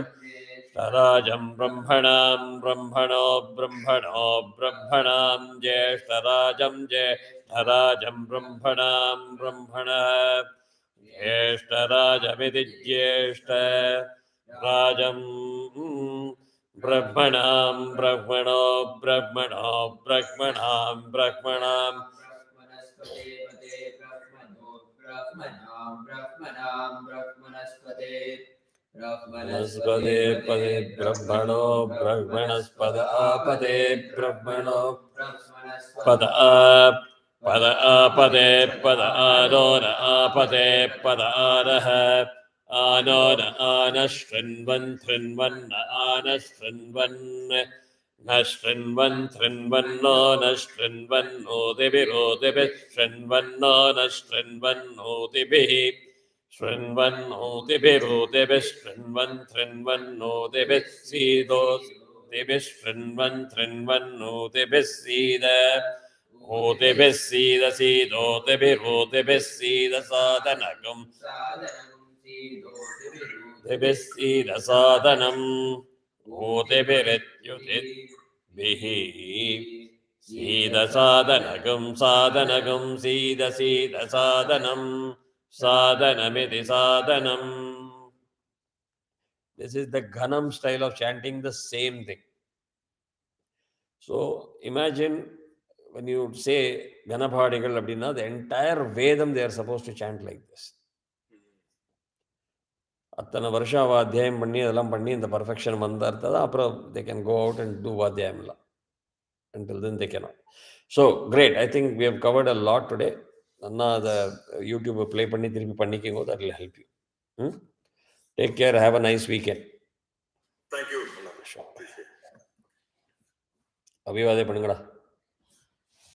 ब्रह्मणां ब्रह्मणो ब्रह्मणो ब्रह्मणां ज्येष्ठराजं ब्रह्मणां ब्रह्मणः ज्येष्ठराजमिति ज्येष्ठराजं ब्रह्मणां ब्रह्मणो ब्रह्मणो ब्रह्मणां ब्रह्मणां ब्रह्मणस्पदे पदे ब्रह्मणो ब्रह्मणस्पद आपदे ब्रह्मणो पद पद आपदे पद आनो न आपदे पद आनः आनो न आनशृण्वन् शृण्वन्न आनशृण्वन् न शृण्वन् शृण्वन्नो न शृण्वन्नोतिभिरोतिभिः शृण्वन्नो न शृण्वन्नोतिभिः शृण्वन्नोतिभिरोतिभिः शृण्वन् शृण्वन्नोतिभिः सीदोतिभिः शृण्वन् शृण्वन्नोतिभिः सीद ओतिभिः सीद सीदोतिभिरोतिभिः सीद साधनकम् ओतिभिः सीद साधनम् ओतिभिरित्युतिभिः सीद साधनकं साधनकं सीद सीद साधनम् sadhanamiti sadhanam. This is the Ghanam style of chanting the same thing. So imagine when you say Ganapadigal Abdina, the entire Vedam they are supposed to chant like this. அத்தனை வருஷம் அவள் அத்தியாயம் பண்ணி அதெல்லாம் பண்ணி இந்த பர்ஃபெக்ஷன் வந்தால் தான் அப்புறம் they can go out and do வாத்தியாயம்லாம் until then they cannot. So great, I think we have covered a lot today. Anna the YouTube play பண்ணி திருப்பி பண்ணிக்கோங்க, that will help you. Take care, have a nice weekend. Thank you. அபிவாதம் பண்ணுங்கடா.